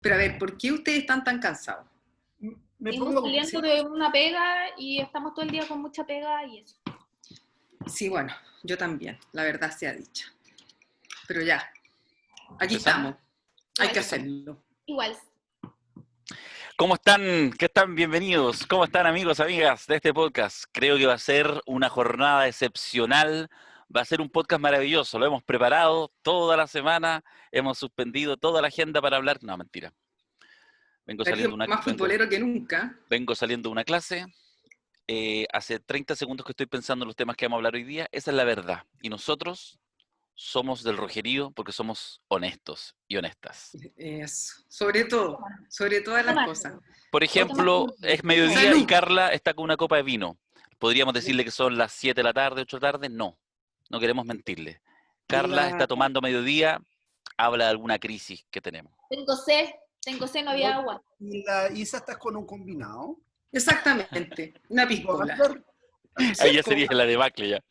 Pero a ver, ¿por qué ustedes están tan cansados? Me Vengo pongo saliendo de una pega y estamos todo el día con mucha pega y eso. Sí, bueno, yo también, la verdad sea dicha. Pero ya, aquí ¿Empezamos? estamos. Hay Igual, que hacerlo. igual. ¿Cómo están? ¿Qué están? Bienvenidos. ¿Cómo están, amigos, amigas de este podcast? Creo que va a ser una jornada excepcional. Va a ser un podcast maravilloso. Lo hemos preparado toda la semana. Hemos suspendido toda la agenda para hablar. No, mentira. Vengo saliendo Más futbolero que nunca. vengo saliendo de una clase. Hace 30 segundos que estoy pensando en los temas que vamos a hablar hoy día. Esa es la verdad. Y nosotros somos del rojerío porque somos honestos y honestas. Eso. Sobre todas las cosas. Por ejemplo, es mediodía Salud. y Carla está con una copa de vino. ¿Podríamos decirle que son las 7 de la tarde, 8 de la tarde? No, no queremos mentirle. Carla está tomando mediodía, habla de alguna crisis que tenemos. Tengo sed, no había agua. Y la Isa está con un combinado. Exactamente, una piscola. Ahí ya sería la debacle ya.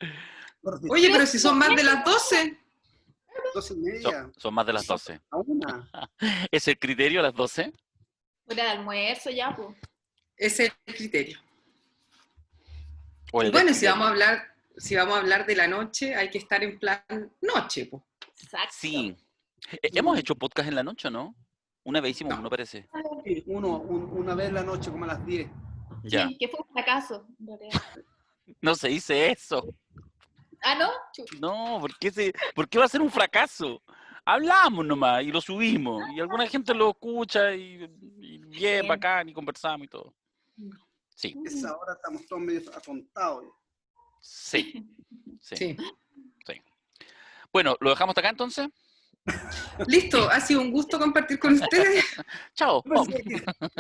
Oye, pero si son más de las 12. 12:30. Son más de las 12. A una. ¿Es el criterio a las 12? Hora de almuerzo ya, pues. Ese es el criterio. ¿O el Bueno, si descriterio? vamos a hablar de la noche, hay que estar en plan noche, po. Exacto. Sí. ¿Hemos hecho podcast en la noche o no? Una vez hicimos uno, parece. Sí, una vez en la noche, como a las 10. Ya. Sí, que fue un fracaso. No se dice eso. Ah, ¿no? No, ¿por qué va a ser un fracaso? Hablamos nomás y lo subimos. Y alguna gente lo escucha y bien, bacán, y conversamos y todo. Sí, Esa hora estamos todos medio atontados. sí. Sí. Bueno, ¿lo dejamos hasta acá entonces? Listo, ha sido un gusto compartir con ustedes. Chao. Yo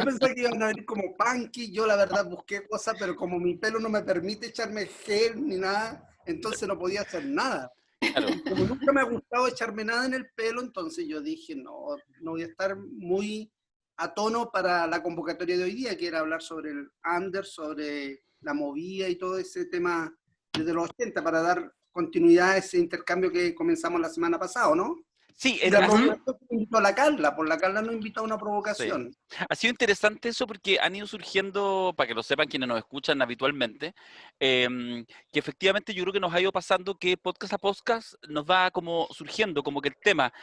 pensé que iban a venir como punky. Yo la verdad busqué cosas, pero como mi pelo no me permite echarme gel ni nada, entonces no podía hacer nada. Claro. Como nunca me ha gustado echarme nada en el pelo, entonces yo dije, no voy a estar muy a tono para la convocatoria de hoy día, que era hablar sobre el under, sobre la movida y todo ese tema desde los 80, para dar continuidad a ese intercambio que comenzamos la semana pasada, ¿no? Sí, Y la provocación que invitó a la Carla, por la Carla nos invitó a una provocación. ha sido interesante eso porque han ido surgiendo, para que lo sepan quienes nos escuchan habitualmente, que efectivamente yo creo que nos ha ido pasando que podcast a podcast nos va como surgiendo, como que el tema,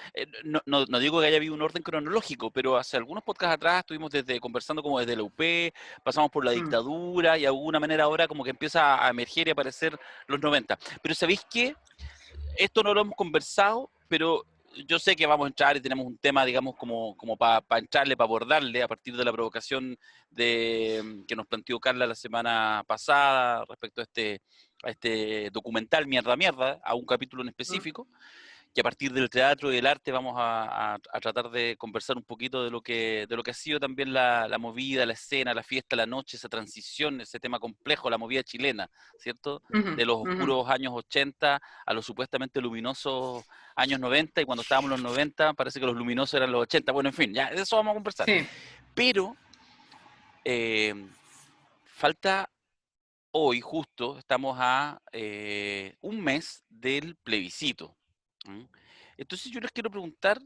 no digo que haya habido un orden cronológico, pero hace algunos podcasts atrás estuvimos conversando como desde la UP, pasamos por la dictadura y de alguna manera ahora como que empieza a emerger y a aparecer los 90. Pero ¿sabéis qué? Esto no lo hemos conversado, pero yo sé que vamos a entrar y tenemos un tema, digamos, como para entrarle, para abordarle a partir de la provocación que nos planteó Carla la semana pasada respecto a este documental Mierda Mierda, a un capítulo en específico, que a partir del teatro y del arte vamos a tratar de conversar un poquito de lo que ha sido también la movida, la escena, la fiesta, la noche, esa transición, ese tema complejo, la movida chilena, ¿cierto? De los oscuros años 80 a los supuestamente luminosos años 90, y cuando estábamos en los 90 parece que los luminosos eran los 80. Bueno, en fin, ya de eso vamos a conversar. Sí. Pero falta hoy, justo, estamos a un mes del plebiscito. Entonces yo les quiero preguntar,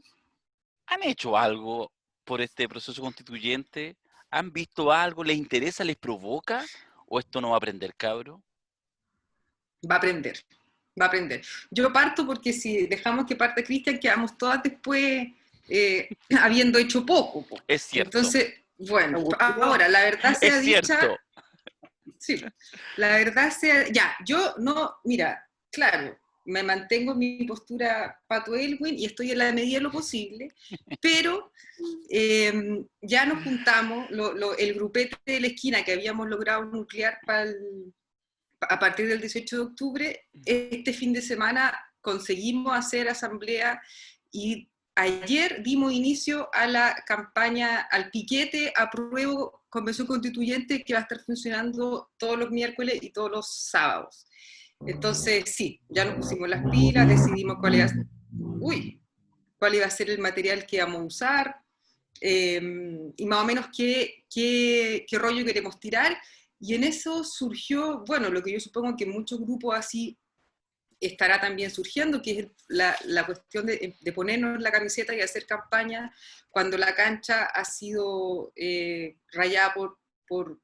¿han hecho algo por este proceso constituyente? ¿Han visto algo? ¿Les interesa? ¿Les provoca? ¿O esto no va a aprender, cabro? Va a aprender. Yo parto porque si dejamos que parte Cristian, quedamos todas después habiendo hecho poco. Po. Es cierto. Entonces, bueno, ahora, la verdad sea Es dicha... cierto. Sí, la verdad sea... Ya, yo no... Mira, claro, me mantengo en mi postura Pato Elwin y estoy en la medida de lo posible, pero ya nos juntamos, el grupete de la esquina que habíamos logrado nuclear a partir del 18 de octubre, este fin de semana conseguimos hacer asamblea y ayer dimos inicio a la campaña, al piquete apruebo convención constituyente que va a estar funcionando todos los miércoles y todos los sábados. Entonces, sí, ya nos pusimos las pilas, decidimos cuál iba a ser el material que íbamos a usar, y más o menos qué rollo queremos tirar. Y en eso surgió, bueno, lo que yo supongo que muchos grupos así estará también surgiendo, que es la cuestión de ponernos la camiseta y hacer campaña cuando la cancha ha sido rayada por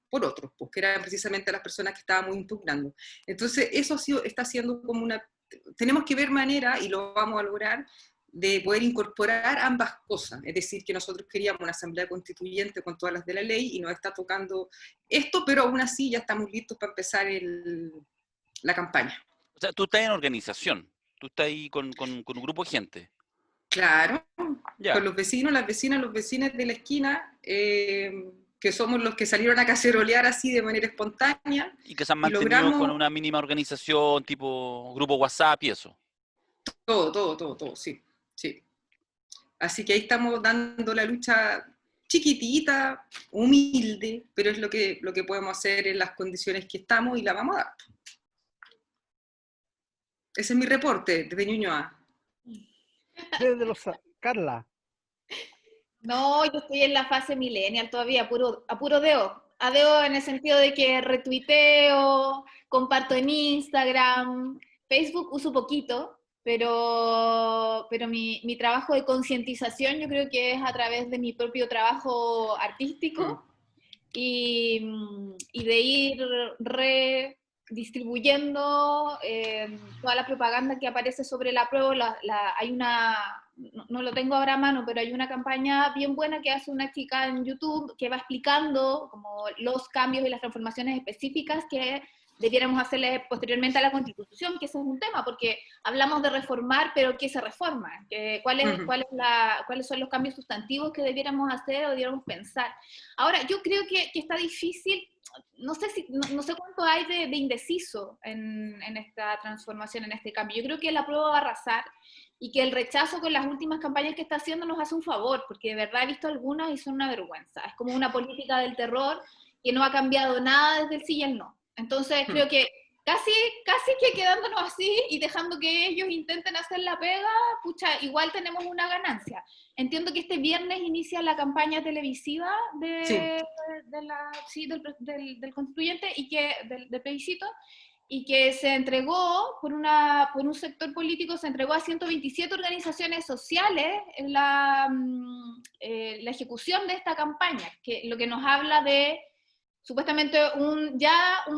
otros, pues, que eran precisamente las personas que estábamos impugnando. Entonces, eso está siendo como tenemos que ver manera, y lo vamos a lograr, de poder incorporar ambas cosas. Es decir, que nosotros queríamos una asamblea constituyente con todas las de la ley, y nos está tocando esto, pero aún así ya estamos listos para empezar la campaña. O sea, tú estás en organización, tú estás ahí con un grupo de gente. Claro, Ya. con los vecinos, las vecinas, los vecinos de la esquina, que somos los que salieron a cacerolear así de manera espontánea. Y que se han mantenido logramos con una mínima organización, tipo grupo WhatsApp y eso. todo, sí, sí. Así que ahí estamos dando la lucha chiquitita, humilde, pero es lo que podemos hacer en las condiciones que estamos y la vamos a dar. Ese es mi reporte desde Ñuñoa. Carla. No, yo estoy en la fase millennial todavía, a puro dedo. A dedo en el sentido de que retuiteo, comparto en Instagram, Facebook uso poquito, pero mi trabajo de concientización yo creo que es a través de mi propio trabajo artístico y de ir redistribuyendo toda la propaganda que aparece sobre la prueba. Hay no lo tengo ahora a mano, pero hay una campaña bien buena que hace una chica en YouTube que va explicando como los cambios y las transformaciones específicas que debiéramos hacerle posteriormente a la Constitución, que ese es un tema, porque hablamos de reformar, pero ¿qué se reforma? ¿Cuáles son los cambios sustantivos que debiéramos hacer o debiéramos pensar? Ahora, yo creo que está difícil, no sé cuánto hay de indeciso en esta transformación, en este cambio. Yo creo que la prueba va a arrasar y que el rechazo con las últimas campañas que está haciendo nos hace un favor, porque de verdad he visto algunas y son una vergüenza. Es como una política del terror que no ha cambiado nada desde el sí y el no. Entonces creo que casi que quedándonos así y dejando que ellos intenten hacer la pega, pucha, igual tenemos una ganancia. Entiendo que este viernes inicia la campaña televisiva del constituyente y del plebiscito, y que se entregó por un sector político, se entregó a 127 organizaciones sociales en la ejecución de esta campaña, que lo que nos habla de supuestamente un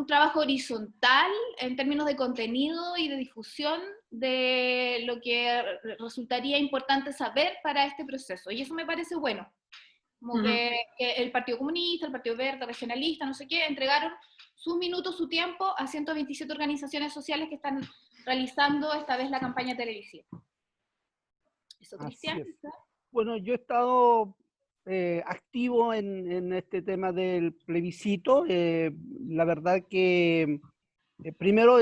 trabajo horizontal en términos de contenido y de difusión de lo que resultaría importante saber para este proceso. Y eso me parece bueno. Como que el Partido Comunista, el Partido Verde, Regionalista, no sé qué, entregaron sus minutos, su tiempo a 127 organizaciones sociales que están realizando esta vez la campaña televisiva. ¿Eso, Cristian? Bueno, yo he estado activo en este tema del plebiscito. La verdad que primero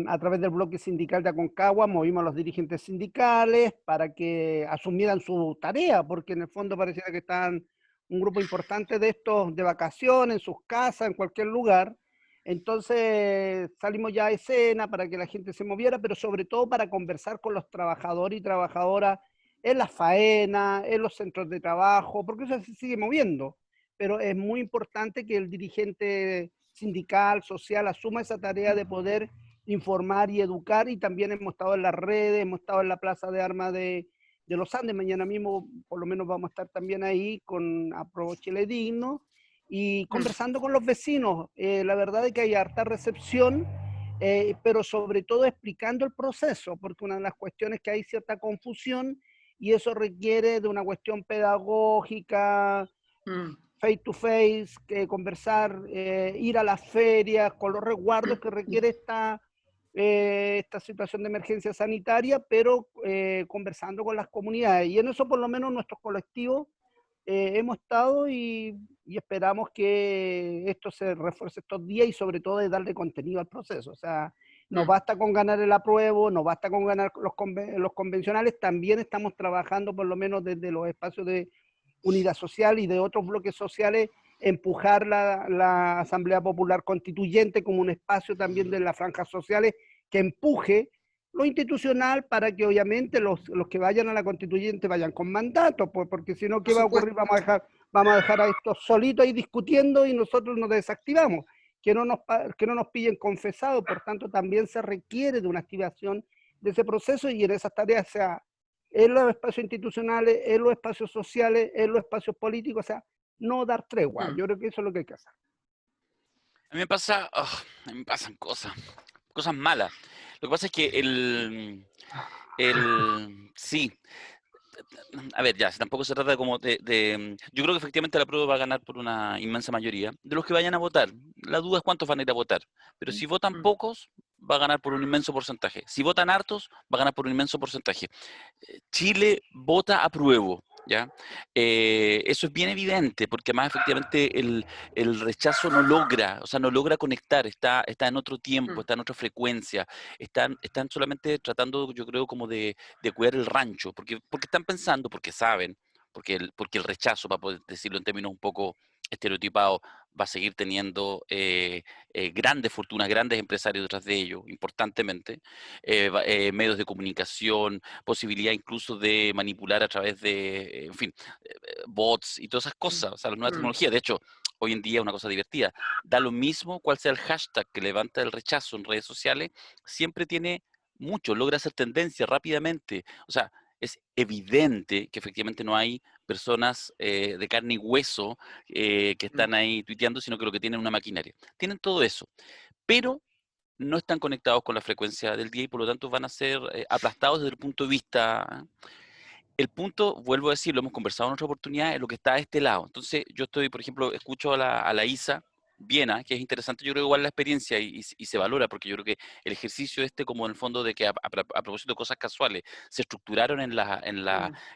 a través del bloque sindical de Aconcagua movimos a los dirigentes sindicales para que asumieran su tarea, porque en el fondo pareciera que estaban un grupo importante de estos de vacaciones, en sus casas, en cualquier lugar. Entonces salimos ya a escena para que la gente se moviera, pero sobre todo para conversar con los trabajadores y trabajadoras en las faenas, en los centros de trabajo, porque eso se sigue moviendo. Pero es muy importante que el dirigente sindical, social, asuma esa tarea de poder informar y educar, y también hemos estado en las redes, hemos estado en la Plaza de Armas de los Andes, mañana mismo por lo menos vamos a estar también ahí con Apruebo Chile Digno, y conversando con los vecinos. La verdad es que hay harta recepción, pero sobre todo explicando el proceso, porque una de las cuestiones es que hay cierta confusión, y eso requiere de una cuestión pedagógica, face to face, conversar, ir a las ferias, con los resguardos que requiere esta situación de emergencia sanitaria, pero conversando con las comunidades. Y en eso por lo menos nuestros colectivos hemos estado, y esperamos que esto se refuerce estos días, y sobre todo de darle contenido al proceso. O sea, no basta con ganar el apruebo, no basta con ganar los convencionales, también estamos trabajando por lo menos desde los espacios de Unidad Social y de otros bloques sociales, empujar la Asamblea Popular Constituyente como un espacio también de las franjas sociales que empuje lo institucional para que obviamente los que vayan a la Constituyente vayan con mandato, porque si no, ¿qué va a ocurrir? Vamos a dejar a estos solitos ahí discutiendo y nosotros nos desactivamos. que no nos pillen confesados, por tanto también se requiere de una activación de ese proceso y en esas tareas, sea en los espacios institucionales, en los espacios sociales, en los espacios políticos, o sea, no dar tregua. Yo creo que eso es lo que hay que hacer. A mí me pasa, a mí me pasan cosas malas. Lo que pasa es que sí, a ver, ya, si tampoco se trata como yo creo que efectivamente la prueba va a ganar por una inmensa mayoría de los que vayan a votar. La duda es cuántos van a ir a votar. Pero si votan pocos, va a ganar por un inmenso porcentaje. Si votan hartos, va a ganar por un inmenso porcentaje. Chile vota apruebo, ¿ya? Eso es bien evidente, porque además efectivamente el rechazo no logra, o sea, no logra conectar, está en otro tiempo, está en otra frecuencia, están solamente tratando, yo creo, como de cuidar el rancho, porque están pensando, porque saben, porque el rechazo, para poder decirlo en términos un poco estereotipados, va a seguir teniendo grandes fortunas, grandes empresarios detrás de ellos, importantemente, medios de comunicación, posibilidad incluso de manipular a través de, en fin, bots y todas esas cosas, o sea, las nuevas tecnologías. De hecho, hoy en día una cosa divertida, da lo mismo cuál sea el hashtag que levanta el rechazo en redes sociales, siempre tiene mucho, logra hacer tendencia rápidamente. O sea, es evidente que efectivamente no hay personas de carne y hueso que están ahí tuiteando, sino que lo que tienen es una maquinaria. Tienen todo eso, pero no están conectados con la frecuencia del día y por lo tanto van a ser aplastados desde el punto de vista. El punto, vuelvo a decir, lo hemos conversado en otra oportunidad, es lo que está a este lado. Entonces, yo estoy, por ejemplo, escucho a la Isa Viena, que es interesante, yo creo igual la experiencia y se valora, porque yo creo que el ejercicio como en el fondo de que a propósito de cosas casuales, se estructuraron en las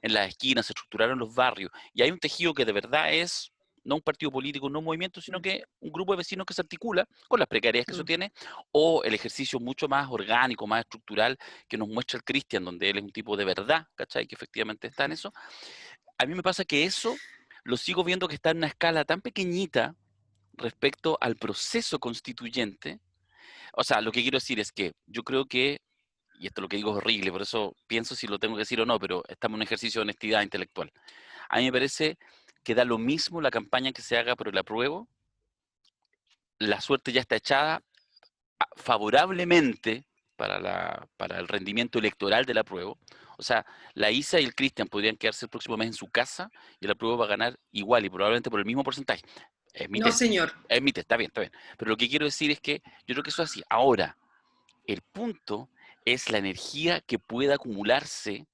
esquinas, se estructuraron los barrios, y hay un tejido que de verdad es no un partido político, no un movimiento, sino que un grupo de vecinos que se articula con las precariedades que eso tiene, o el ejercicio mucho más orgánico, más estructural, que nos muestra el Cristian, donde él es un tipo de verdad, ¿cachai? Que efectivamente está en eso. A mí me pasa que eso lo sigo viendo que está en una escala tan pequeñita respecto al proceso constituyente. O sea, lo que quiero decir es que yo creo que, y esto lo que digo es horrible, por eso pienso si lo tengo que decir o no, pero estamos en un ejercicio de honestidad intelectual. A mí me parece que da lo mismo la campaña que se haga por el apruebo, la suerte ya está echada favorablemente para el rendimiento electoral del apruebo. O sea, la Isa y el Cristian podrían quedarse el próximo mes en su casa y el apruebo va a ganar igual y probablemente por el mismo porcentaje. Es mi No, tesis. señor. Es mi tesis, está bien, está bien. Pero lo que quiero decir es que yo creo que eso es así. Ahora, el punto es la energía que pueda acumularse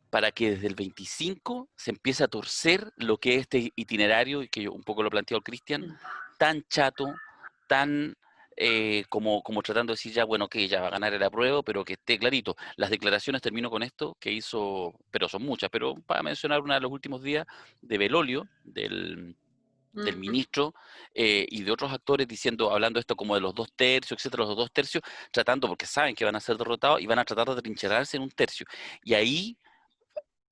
para que desde el 25 se empiece a torcer lo que es este itinerario, y que yo un poco lo planteó el Cristian, tan chato, tan como tratando de decir ya, bueno, que ya va a ganar el apruebo, pero que esté clarito. Las declaraciones, termino con esto, que hizo, pero son muchas, pero para mencionar una de los últimos días, de Belolio, del ministro y de otros actores hablando esto como de los 2 tercios, etcétera, los 2 tercios, tratando, porque saben que van a ser derrotados y van a tratar de trincherarse en 1 tercio. Y ahí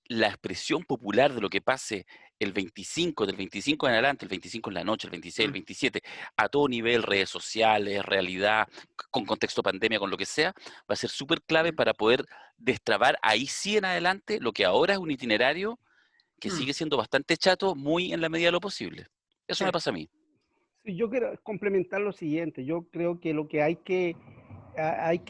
la expresión popular de lo que pase el 25, del 25 en adelante, el 25 en la noche, el 26, el 27, a todo nivel, redes sociales, realidad, con contexto pandemia, con lo que sea, va a ser súper clave para poder destrabar ahí sí en adelante lo que ahora es un itinerario que sigue siendo bastante chato, muy en la medida de lo posible. Eso me pasa a mí. Sí, yo quiero complementar lo siguiente. Yo creo que lo que hay que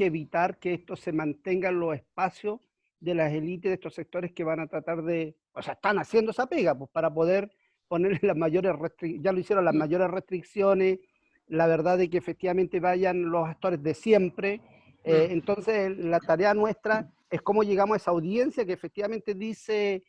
evitar que esto se mantenga en los espacios de las élites de estos sectores que van a tratar de, o sea, están haciendo esa pega, pues para poder ponerle las mayores restricciones, ya lo hicieron las mayores restricciones, la verdad de que efectivamente vayan los actores de siempre. Entonces, la tarea nuestra es cómo llegamos a esa audiencia que efectivamente dice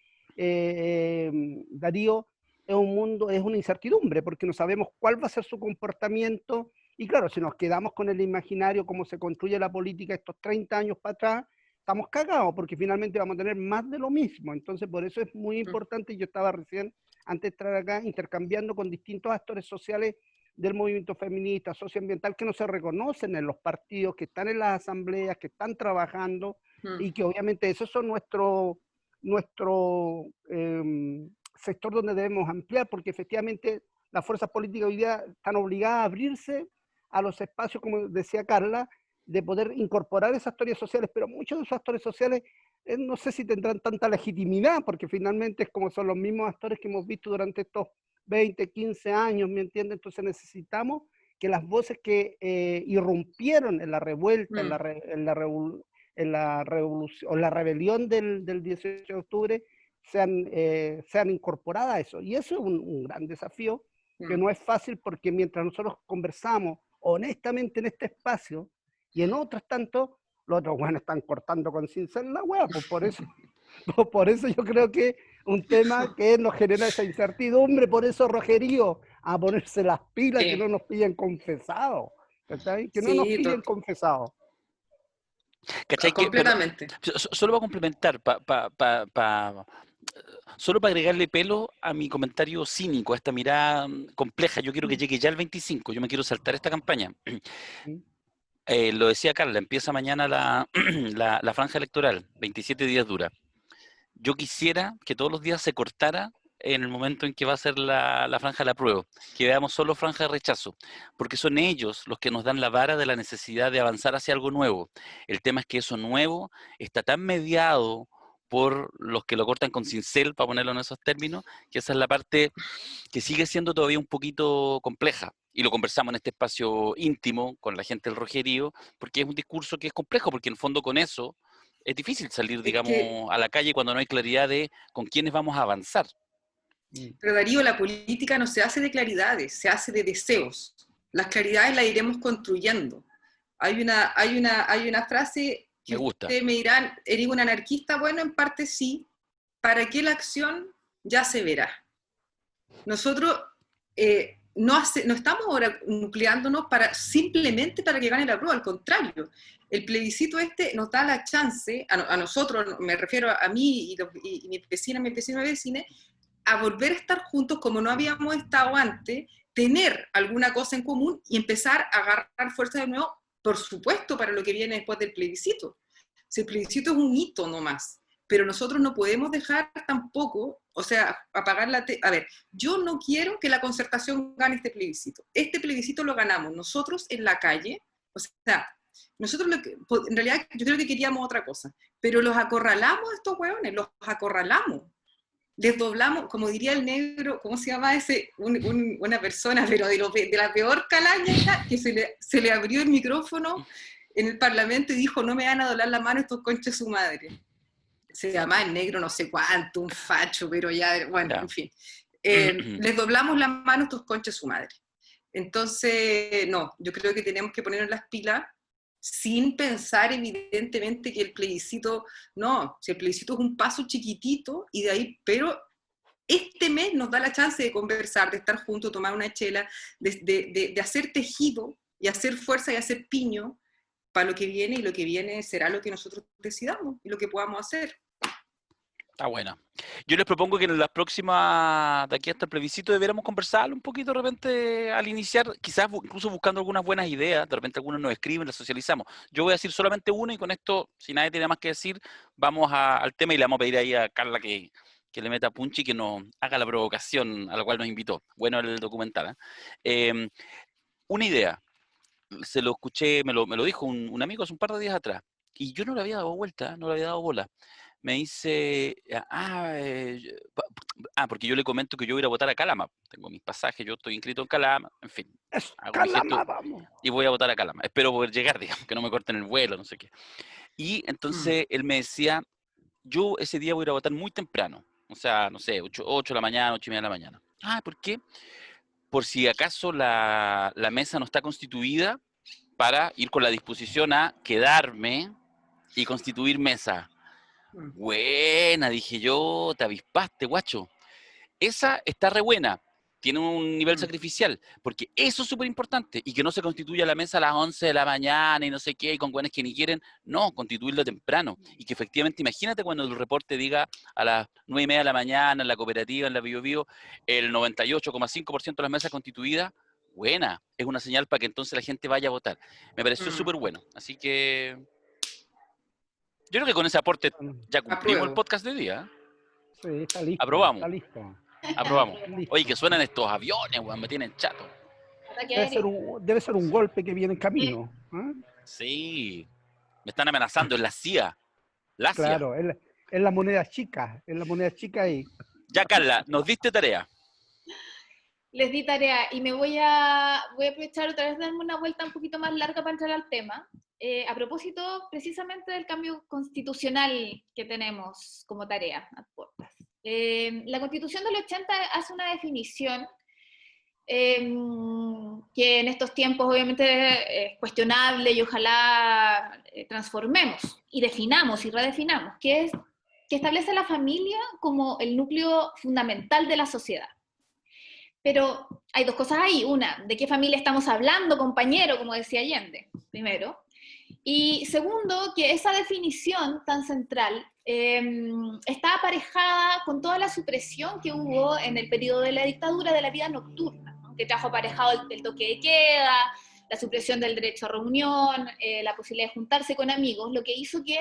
Darío, es un mundo, es una incertidumbre, porque no sabemos cuál va a ser su comportamiento. Y claro, si nos quedamos con el imaginario, cómo se construye la política estos 30 años para atrás, estamos cagados, porque finalmente vamos a tener más de lo mismo. Entonces, por eso es muy importante, yo estaba recién, antes de entrar acá, intercambiando con distintos actores sociales del movimiento feminista, socioambiental, que no se reconocen en los partidos, que están en las asambleas, que están trabajando, y que obviamente esos son nuestro sector donde debemos ampliar, porque efectivamente las fuerzas políticas hoy día están obligadas a abrirse a los espacios, como decía Carla, de poder incorporar esas actores sociales, pero muchos de esos actores sociales no sé si tendrán tanta legitimidad, porque finalmente es como son los mismos actores que hemos visto durante estos 20, 15 años, ¿me entiendes? Entonces necesitamos que las voces que irrumpieron en la revuelta, en la revolución, o la rebelión del 18 de octubre, sean incorporadas a eso. Y eso es un gran desafío, que no es fácil, porque mientras nosotros conversamos honestamente en este espacio, y en otros tanto, los otros buenos están cortando con cincel la hueá, pues por eso yo creo que un tema que nos genera esa incertidumbre, por eso Rogerío, a ponerse las pilas, Sí. que no nos pillen confesados, ¿cachai? Que no Sí, nos pillen confesados. ¿Cachai? completamente. Solo para complementar, solo para agregarle pelo a mi comentario cínico, a esta mirada compleja, yo quiero que llegue ya el 25, yo me quiero saltar esta campaña. Lo decía Carla, empieza mañana la franja electoral, 27 días dura. Yo quisiera que todos los días se cortara en el momento en que va a ser la franja de la prueba, que veamos solo franja de rechazo, porque son ellos los que nos dan la vara de la necesidad de avanzar hacia algo nuevo. El tema es que eso nuevo está tan mediado por los que lo cortan con cincel, para ponerlo en esos términos, que esa es la parte que sigue siendo todavía un poquito compleja. Y lo conversamos en este espacio íntimo con la gente del Rogerío, porque es un discurso que es complejo, porque en el fondo con eso es difícil salir, digamos, a la calle cuando no hay claridad de con quiénes vamos a avanzar. Pero Darío, la política no se hace de claridades, se hace de deseos. Las claridades las iremos construyendo. Hay una frase que Me gusta. ustedes me dirán, ¿eres un anarquista? Bueno, en parte sí. ¿Para qué la acción? Ya se verá. Nosotros no estamos ahora nucleándonos simplemente para que gane la prueba, al contrario. El plebiscito nos da la chance, a nosotros, me refiero a mí y mi vecina, mi vecino y vecina, a volver a estar juntos como no habíamos estado antes, tener alguna cosa en común y empezar a agarrar fuerza de nuevo, por supuesto, para lo que viene después del plebiscito. Si el plebiscito es un hito nomás, pero nosotros no podemos dejar tampoco, o sea, apagar a ver, yo no quiero que la Concertación gane este plebiscito. Este plebiscito lo ganamos nosotros en la calle, o sea, nosotros en realidad yo creo que queríamos otra cosa, pero los acorralamos a estos hueones, los acorralamos. Les doblamos, como diría el negro, ¿cómo se llama ese? Una persona, pero de la peor calaña, que se le abrió el micrófono en el Parlamento y dijo, no me van a doblar la mano estos conchos de su madre. Se llama el negro no sé cuánto, un facho, pero ya, bueno, en fin. Les doblamos la mano estos conchos de su madre. Entonces, no, yo creo que tenemos que ponernos las pilas sin pensar evidentemente que el plebiscito, no, si el plebiscito es un paso chiquitito y de ahí, pero este mes nos da la chance de conversar, de estar juntos, tomar una chela, de hacer tejido y hacer fuerza y hacer piño para lo que viene, y lo que viene será lo que nosotros decidamos y lo que podamos hacer. Está buena. Yo les propongo que en las próximas, de aquí hasta el plebiscito, debiéramos conversar un poquito de repente al iniciar, quizás incluso buscando algunas buenas ideas, de repente algunos nos escriben, las socializamos. Yo voy a decir solamente uno y con esto, si nadie tiene más que decir, vamos al tema y le vamos a pedir ahí a Carla que le meta punch y que nos haga la provocación a la cual nos invitó. Bueno, el documental. Una idea, se lo escuché, me lo dijo un amigo hace un par de días atrás, y yo no le había dado vuelta, no le había dado bola. Me dice, porque yo le comento que yo voy a ir a votar a Calama. Tengo mis pasajes, yo estoy inscrito en Calama, en fin. Hago mi gesto y voy a votar a Calama. Espero poder llegar, digamos, que no me corten el vuelo, no sé qué. Y entonces él me decía, yo ese día voy a ir a votar muy temprano. O sea, no sé, 8 de la mañana, 8:30 de la mañana. ¿Por qué? Por si acaso la mesa no está constituida, para ir con la disposición a quedarme y constituir mesa. Buena, dije yo, te avispaste, guacho. Esa está re buena, tiene un nivel sacrificial, porque eso es súper importante, y que no se constituya la mesa a las 11 de la mañana y no sé qué, y con güeyes que ni quieren, no, constituirlo temprano, y que efectivamente, imagínate cuando el reporte diga a las 9:30 de la mañana, en la cooperativa, en la Bio Bio, el 98,5% de las mesas constituidas, buena, es una señal para que entonces la gente vaya a votar. Me pareció súper bueno, así que yo creo que con ese aporte ya cumplimos el podcast de hoy día. Sí, está listo. Aprobamos. Está listo. Aprobamos. Listo. Oye, que suenan estos aviones, weón, me tienen chato. Debe ser un golpe que viene en camino. Sí. Me están amenazando, es la CIA. La CIA. Claro, es la moneda chica. Es la moneda chica ahí. Ya, Carla, nos diste tarea. Les di tarea y voy a aprovechar otra vez de darme una vuelta un poquito más larga para entrar al tema. A propósito precisamente del cambio constitucional que tenemos como tarea a puertas. La Constitución del 80 hace una definición que en estos tiempos obviamente es cuestionable y ojalá transformemos y definamos y redefinamos, que establece a la familia como el núcleo fundamental de la sociedad. Pero hay dos cosas ahí. Una, ¿de qué familia estamos hablando, compañero? Como decía Allende, primero. Y segundo, que esa definición tan central está aparejada con toda la supresión que hubo en el periodo de la dictadura de la vida nocturna, ¿no? Que trajo aparejado el toque de queda, la supresión del derecho a reunión, la posibilidad de juntarse con amigos, lo que hizo que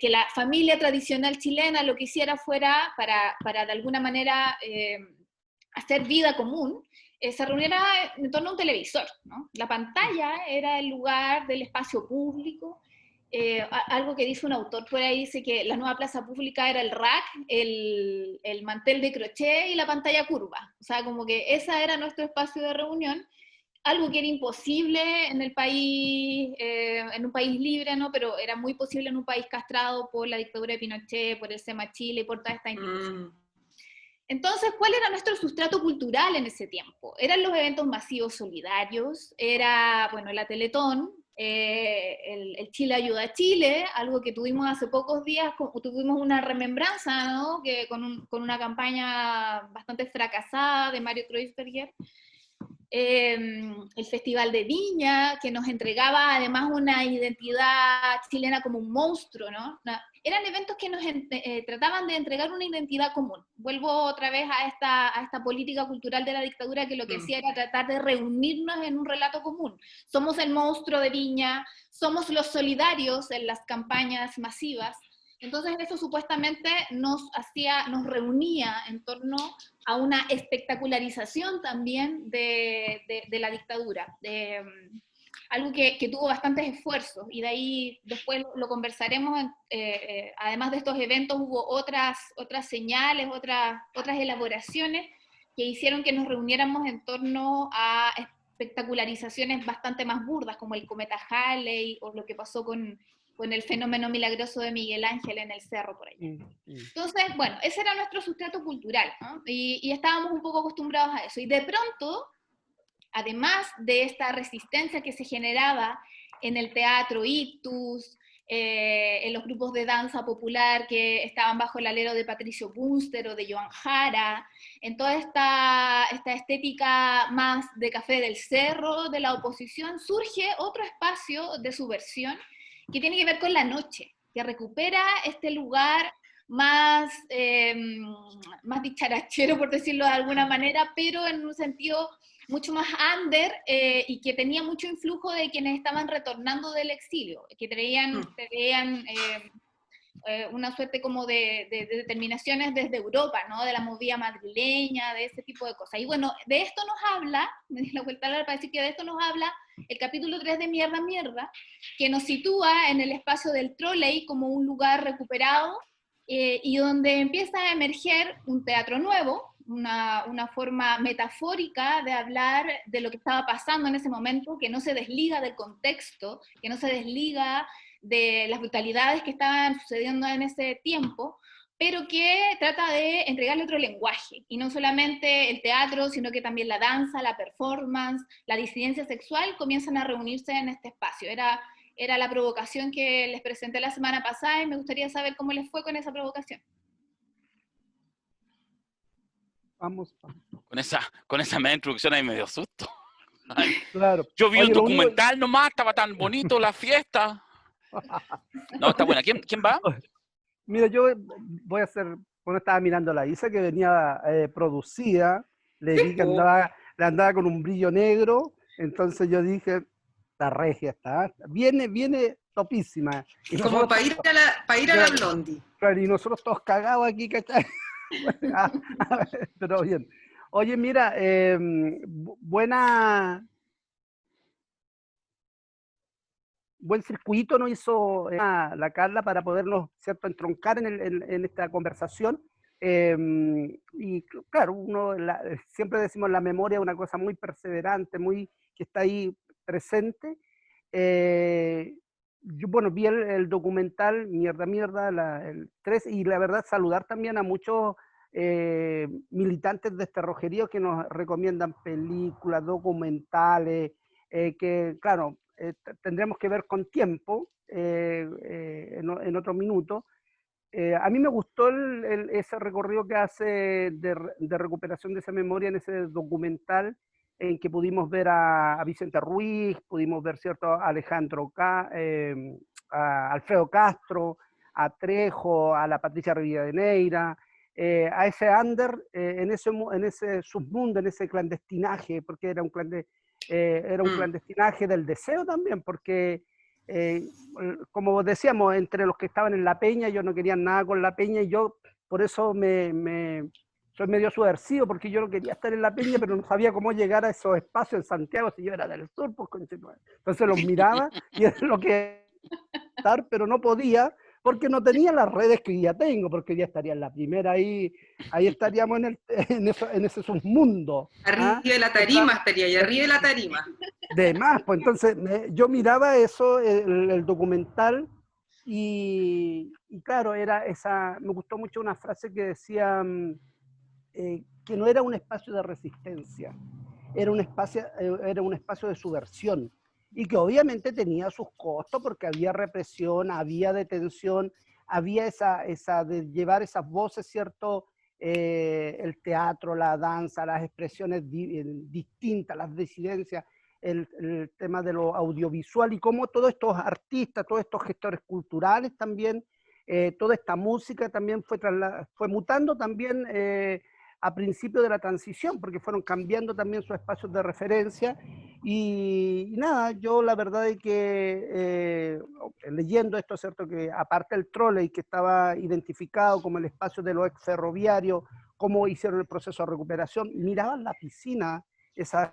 la familia tradicional chilena lo que hiciera fuera, para de alguna manera hacer vida común, se reuniera en torno a un televisor, ¿no? La pantalla era el lugar del espacio público, algo que dice un autor por ahí, dice que la nueva plaza pública era el rack, el mantel de crochet y la pantalla curva, o sea, como que ese era nuestro espacio de reunión, algo que era imposible en el país, en un país libre, ¿no? Pero era muy posible en un país castrado por la dictadura de Pinochet, por el SEMA Chile, por toda esta institución. Entonces, ¿cuál era nuestro sustrato cultural en ese tiempo? Eran los eventos masivos solidarios, era, bueno, la Teletón, el Chile ayuda a Chile, algo que tuvimos hace pocos días, tuvimos una remembranza, ¿no? Que con una campaña bastante fracasada de Mario Kreuzberger, el Festival de Viña, que nos entregaba además una identidad chilena como un monstruo, ¿no? Eran eventos que nos trataban de entregar una identidad común. Vuelvo otra vez a esta política cultural de la dictadura que lo que hacía era tratar de reunirnos en un relato común. Somos el monstruo de Viña, somos los solidarios en las campañas masivas. Entonces eso supuestamente nos reunía en torno a una espectacularización también de la dictadura, algo que tuvo bastantes esfuerzos, y de ahí después lo conversaremos, además de estos eventos hubo otras señales, otras elaboraciones que hicieron que nos reuniéramos en torno a espectacularizaciones bastante más burdas, como el cometa Halley, o lo que pasó con el fenómeno milagroso de Miguel Ángel en el cerro por allá. Entonces, bueno, ese era nuestro sustrato cultural, ¿no? Y estábamos un poco acostumbrados a eso. Y de pronto, además de esta resistencia que se generaba en el teatro ictus, en los grupos de danza popular que estaban bajo el alero de Patricio Bunster o de Joan Jara, en toda esta estética más de Café del Cerro, de la oposición, surge otro espacio de subversión que tiene que ver con la noche, que recupera este lugar más dicharachero, por decirlo de alguna manera, pero en un sentido mucho más under, y que tenía mucho influjo de quienes estaban retornando del exilio, que traían una suerte como de determinaciones desde Europa, ¿no? De la movida madrileña, de ese tipo de cosas. Y bueno, de esto nos habla, me di la vuelta para decir que de esto nos habla el capítulo 3 de Mierda, Mierda, que nos sitúa en el espacio del trolley como un lugar recuperado, y donde empieza a emerger un teatro nuevo, una forma metafórica de hablar de lo que estaba pasando en ese momento, que no se desliga del contexto, que no se desliga de las brutalidades que estaban sucediendo en ese tiempo, pero que trata de entregarle otro lenguaje, y no solamente el teatro, sino que también la danza, la performance, la disidencia sexual comienzan a reunirse en este espacio. Era la provocación que les presenté la semana pasada, y me gustaría saber cómo les fue con esa provocación. Vamos. Con esa media introducción ahí me dio susto. Ay, Claro. yo vi un documental nomás, estaba tan bonito la fiesta. No, está buena. ¿Quién va? Mira, yo voy a hacer, cuando estaba mirando a la Isa que venía producida, le vi que andaba con un brillo negro, entonces yo dije, la regia está, viene topísima. Y como para ir a la Blondie. Claro, y nosotros todos cagados aquí, ¿cachai? Pero bien. Oye, mira, buen circuito nos hizo la Carla para podernos, ¿cierto?, entroncar en esta conversación, Y claro, siempre decimos la memoria es una cosa muy perseverante, que está ahí presente. Yo, bueno, vi el documental Mierda Mierda, el 3, y la verdad saludar también a muchos militantes de este rojerío que nos recomiendan películas, documentales, que claro, tendremos que ver con tiempo en otro minuto. A mí me gustó ese recorrido que hace de recuperación de esa memoria en ese documental, en que pudimos ver a Vicente Ruiz, pudimos ver, ¿cierto?, a a Alfredo Castro, a Trejo, a la Patricia Rivadeneira, a ese under, en ese submundo, en ese clandestinaje, porque era un clandestinaje del deseo también, porque como decíamos, entre los que estaban en la peña, yo no quería nada con la peña, y yo por eso soy medio subversivo, porque yo no quería estar en la peña, pero no sabía cómo llegar a esos espacios en Santiago si yo era del sur, pues, entonces los miraba y era lo que estar, pero no podía, porque no tenía las redes que ya tengo, porque ya estaría en la primera, ahí estaríamos en ese submundo. Arriba de la tarima estaría, y arriba de la tarima. De más, pues entonces yo miraba eso, el documental, y claro, me gustó mucho una frase que decía que no era un espacio de resistencia, era un espacio de subversión, y que obviamente tenía sus costos porque había represión, había detención, había esa de llevar esas voces, ¿cierto? El teatro, la danza, las expresiones distintas, las disidencias, el tema de lo audiovisual, y cómo todos estos artistas, todos estos gestores culturales también, toda esta música también fue mutando también a principio de la transición, porque fueron cambiando también sus espacios de referencia. Y nada, yo la verdad es que leyendo esto, ¿cierto?, que aparte el trolley, que estaba identificado como el espacio de los ex ferroviarios, cómo hicieron el proceso de recuperación, miraban la piscina, esas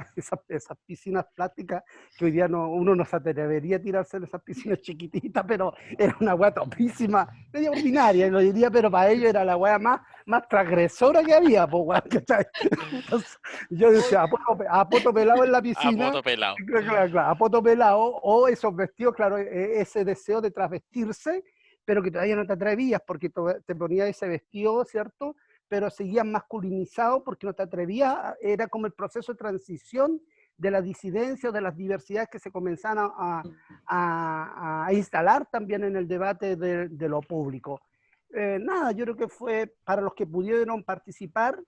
piscinas plásticas que hoy día uno no se atrevería a tirarse en esas piscinas chiquititas, pero era una hueá topísima, medio ordinaria, lo diría, pero para ellos era la hueá más transgresora que había, pues, hueá, ¿cachai? Entonces, yo decía, a poto pelado en la piscina, A poto pelado. claro, a poto pelado, o esos vestidos, claro, ese deseo de trasvestirse, pero que todavía no te atrevías porque te ponías ese vestido, ¿cierto?, pero seguían masculinizados porque no te atrevías, era como el proceso de transición de la disidencia o de las diversidades que se comenzaban a instalar también en el debate de lo público. Nada, yo creo que fue, para los que pudieron participar,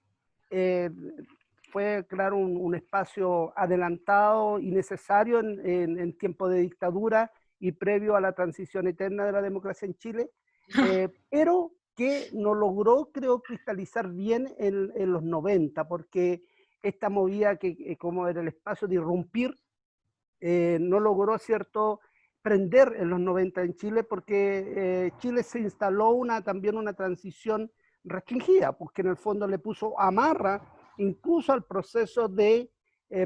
fue, claro, un espacio adelantado y necesario en tiempo de dictadura y previo a la transición eterna de la democracia en Chile, pero que no logró, creo, cristalizar bien en los 90, porque esta movida que como era el espacio de irrumpir, no logró, ¿cierto?, prender en los 90 en Chile, porque Chile se instaló también una transición restringida, porque en el fondo le puso amarra incluso al proceso de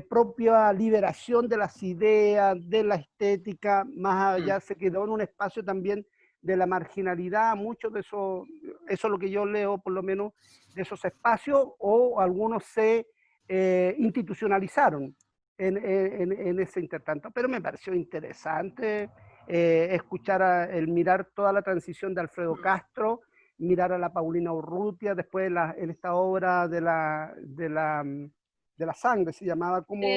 propia liberación de las ideas, de la estética, más allá se quedó en un espacio también de la marginalidad, mucho de eso es lo que yo leo, por lo menos, de esos espacios, o algunos se institucionalizaron en ese intertanto. Pero me pareció interesante escuchar el mirar toda la transición de Alfredo Castro, mirar a la Paulina Urrutia, después en esta obra de la sangre, se llamaba como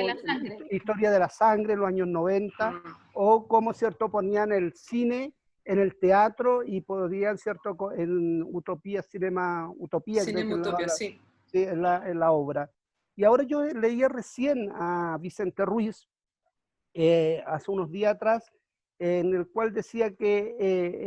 Historia de la Sangre en los años 90, o cómo, ¿cierto?, ponían el cine en el teatro y podían, ¿cierto?, en Utopía, Utopía, creo que Utopía, sí. en la obra. Y ahora yo leía recién a Vicente Ruiz, hace unos días atrás, en el cual decía que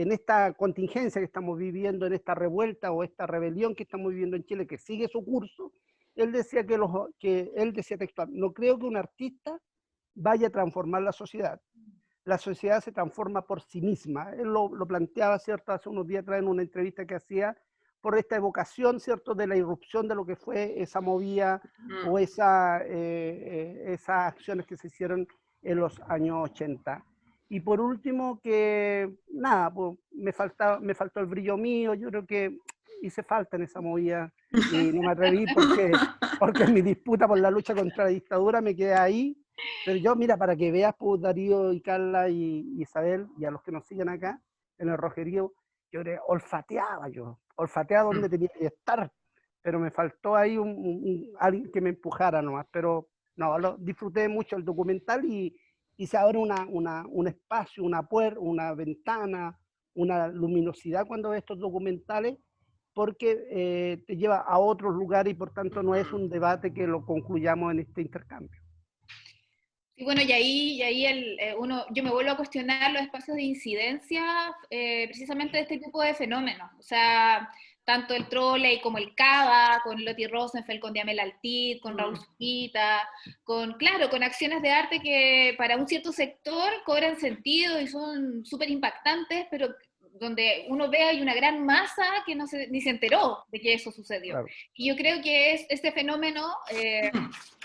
en esta contingencia que estamos viviendo, en esta revuelta o esta rebelión que estamos viviendo en Chile, que sigue su curso, él decía él decía textual, no creo que un artista vaya a transformar la sociedad se transforma por sí misma. Él lo planteaba, ¿cierto?, hace unos días atrás en una entrevista que hacía, por esta evocación, ¿cierto?, de la irrupción de lo que fue esa movida o esas acciones que se hicieron en los años 80. Y por último, que nada, pues, me faltó el brillo mío. Yo creo que hice falta en esa movida y no me atreví porque en mi disputa por la lucha contra la dictadura me quedé ahí. Pero yo, mira, para que veas, pues, Darío y Carla y Isabel, y a los que nos siguen acá en el Rogerío, yo olfateaba donde tenía que estar, pero me faltó ahí alguien que me empujara nomás. Pero no, disfruté mucho el documental y se abre un espacio, una ventana, una luminosidad cuando ves estos documentales, porque te lleva a otros lugares y por tanto no es un debate que lo concluyamos en este intercambio. Y bueno, yo me vuelvo a cuestionar los espacios de incidencia precisamente de este tipo de fenómenos. O sea, tanto el Trolley como el Cava, con Lottie Rosenfeld, con Diamel Altit, con Raúl Zurita, con acciones de arte que para un cierto sector cobran sentido y son súper impactantes, pero donde uno ve hay una gran masa que ni se enteró de que eso sucedió. Claro. Y yo creo que este fenómeno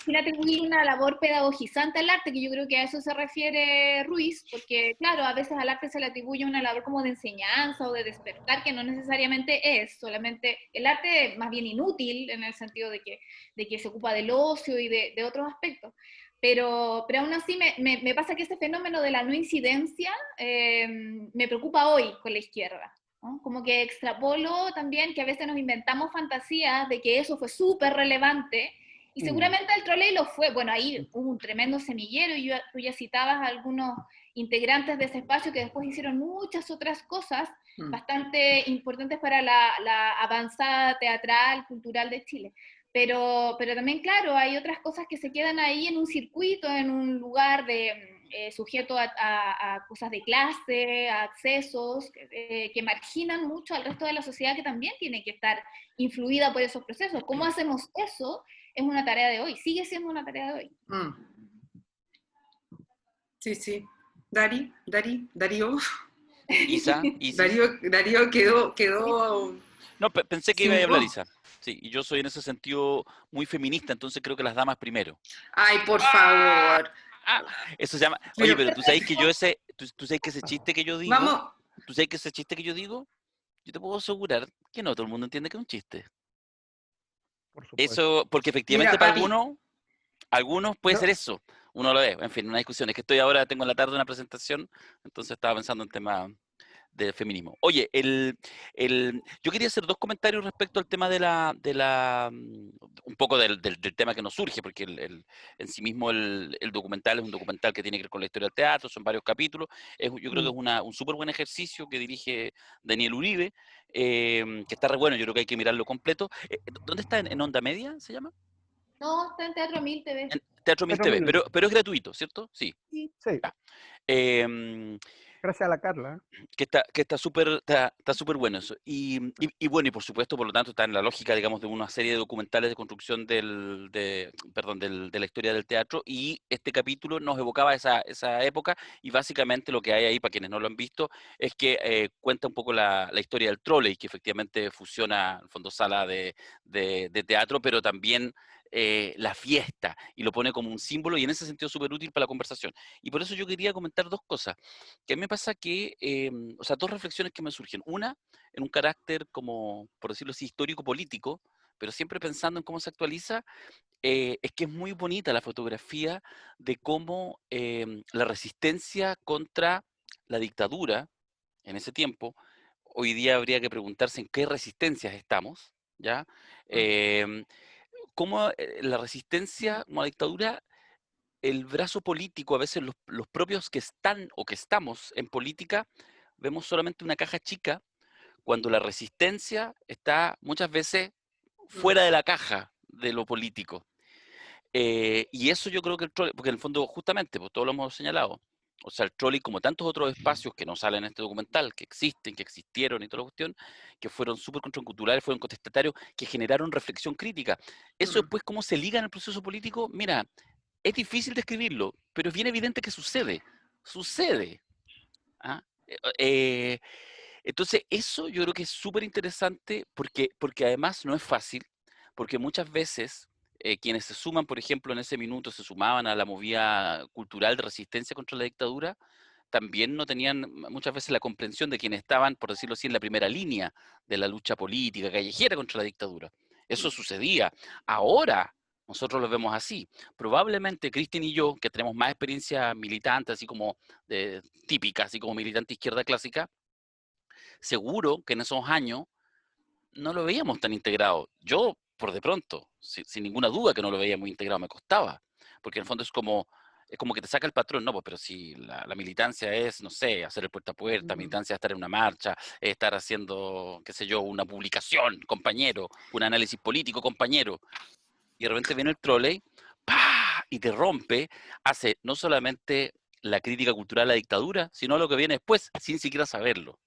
sin atribuir una labor pedagogizante al arte, que yo creo que a eso se refiere Ruiz, porque claro, a veces al arte se le atribuye una labor como de enseñanza o de despertar, que no necesariamente es, solamente el arte más bien inútil, en el sentido de que se ocupa del ocio y de otros aspectos. Pero aún así me pasa que este fenómeno de la no incidencia me preocupa hoy con la izquierda, ¿no? Como que extrapolo también que a veces nos inventamos fantasías de que eso fue súper relevante, y seguramente el Trolley lo fue. Bueno, ahí hubo un tremendo semillero, y tú ya citabas a algunos integrantes de ese espacio que después hicieron muchas otras cosas bastante importantes para la avanzada teatral, cultural de Chile. Pero también, claro, hay otras cosas que se quedan ahí en un circuito, en un lugar sujeto a cosas de clase, a accesos, que marginan mucho al resto de la sociedad, que también tiene que estar influida por esos procesos. ¿Cómo hacemos eso? Es una tarea de hoy, sigue siendo una tarea de hoy. Sí. Darío. Isa. Darío quedó... No, pensé que iba a hablar Isa. Sí, y yo soy en ese sentido muy feminista, entonces creo que las damas primero. Ay, por favor. Eso se llama... Oye, pero tú sabes que tú sabes que ese chiste que yo digo... Vamos. ¿Tú sabes que ese chiste que yo digo? Yo te puedo asegurar que no todo el mundo entiende que es un chiste. Por supuesto. Eso, porque efectivamente para algunos puede ser eso. Uno lo ve, en fin, una discusión. Es que tengo en la tarde una presentación, entonces estaba pensando en tema del feminismo. Oye, yo quería hacer dos comentarios respecto al tema un poco del tema que nos surge, porque en sí mismo el documental es un documental que tiene que ver con la historia del teatro, son varios capítulos. Yo creo que es un súper buen ejercicio que dirige Daniel Uribe, que está re bueno, yo creo que hay que mirarlo completo. ¿Dónde está? ¿En Onda Media se llama? No, está en Teatro 1000 TV. En Teatro 1000 TV, pero es gratuito, ¿cierto? Sí. Sí. Gracias a la Carla. Que está súper bueno eso. Y bueno, y por supuesto, por lo tanto, está en la lógica, digamos, de una serie de documentales de construcción de la historia del teatro, y este capítulo nos evocaba esa época, y básicamente lo que hay ahí, para quienes no lo han visto, es que cuenta un poco la historia del Trolley, que efectivamente fusiona, en el fondo, sala de teatro, pero también la fiesta, y lo pone como un símbolo, y en ese sentido súper útil para la conversación. Y por eso yo quería comentar dos cosas, que a mí me pasa que, o sea, dos reflexiones que me surgen. Una, en un carácter como, por decirlo así, histórico-político, pero siempre pensando en cómo se actualiza, es que es muy bonita la fotografía de cómo la resistencia contra la dictadura en ese tiempo, hoy día habría que preguntarse en qué resistencias estamos, ¿ya? Cómo la resistencia como la dictadura, el brazo político, a veces los propios que están o que estamos en política, vemos solamente una caja chica, cuando la resistencia está muchas veces fuera de la caja de lo político. Y eso yo creo que el Trolley, porque en el fondo justamente, pues todos lo hemos señalado, o sea, el Trolley, como tantos otros espacios que no salen en este documental, que existen, que existieron y toda la cuestión, que fueron súper contraculturales, fueron contestatarios, que generaron reflexión crítica. Eso después, ¿cómo se liga en el proceso político? Mira, es difícil describirlo, pero es bien evidente que sucede. Sucede. ¿Ah? Entonces, eso yo creo que es súper interesante, porque además no es fácil, porque muchas veces quienes se suman, por ejemplo, en ese minuto se sumaban a la movida cultural de resistencia contra la dictadura, también no tenían muchas veces la comprensión de quienes estaban, por decirlo así, en la primera línea de la lucha política callejera contra la dictadura. Eso sucedía. Ahora nosotros lo vemos así. Probablemente Cristian y yo, que tenemos más experiencia militante, así como típica, así como militante izquierda clásica, seguro que en esos años no lo veíamos tan integrado. Yo, por de pronto, sin ninguna duda que no lo veía muy integrado, me costaba, porque en el fondo es como que te saca el patrón, no, pues, pero si la militancia es, no sé, hacer el puerta a puerta, militancia es estar en una marcha, es estar haciendo, qué sé yo, una publicación, compañero, un análisis político, compañero, y de repente viene el trolley, ¡pah! Y te rompe, hace no solamente la crítica cultural a la dictadura, sino lo que viene después, sin siquiera saberlo.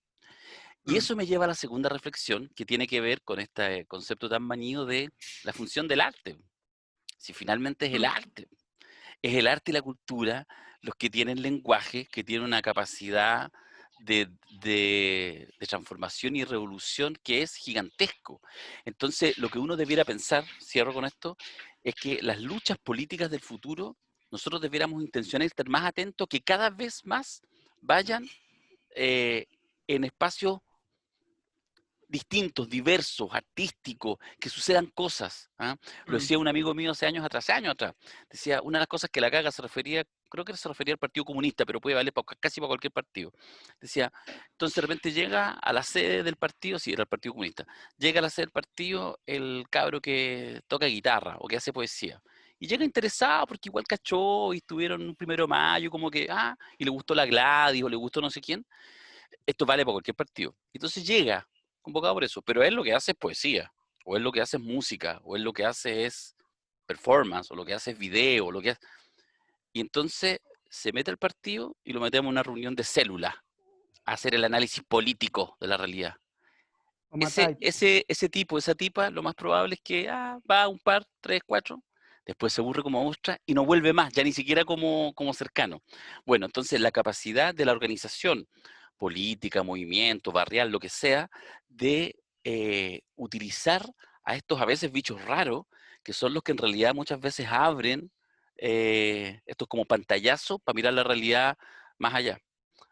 Y eso me lleva a la segunda reflexión, que tiene que ver con este concepto tan manido de la función del arte. Si finalmente es el arte y la cultura los que tienen lenguaje, que tienen una capacidad de transformación y revolución que es gigantesco. Entonces, lo que uno debiera pensar, cierro con esto, es que las luchas políticas del futuro, nosotros debiéramos intencionar estar más atentos, que cada vez más vayan en espacios distintos, diversos, artísticos, que sucedan cosas. ¿Ah? Lo decía un amigo mío hace años atrás. Decía, una de las cosas que la caga creo que se refería al Partido Comunista, pero puede valer casi para cualquier partido. Decía, entonces de repente llega a la sede del partido, sí, era el Partido Comunista, llega a la sede del partido el cabro que toca guitarra o que hace poesía. Y llega interesado porque igual cachó y estuvieron un 1 de mayo, como que, y le gustó la Gladys o le gustó no sé quién. Esto vale para cualquier partido. Entonces llega convocado por eso, pero él lo que hace es poesía, o él lo que hace es música, o él lo que hace es performance, o lo que hace es video, y entonces se mete al partido y lo metemos en una reunión de célula, a hacer el análisis político de la realidad. Ese tipo, esa tipa, lo más probable es que va un par, 3, 4, después se aburre como ostra y no vuelve más, ya ni siquiera como cercano. Bueno, entonces la capacidad de la organización política, movimiento, barrial, lo que sea, de utilizar a estos a veces bichos raros, que son los que en realidad muchas veces abren estos como pantallazos para mirar la realidad más allá.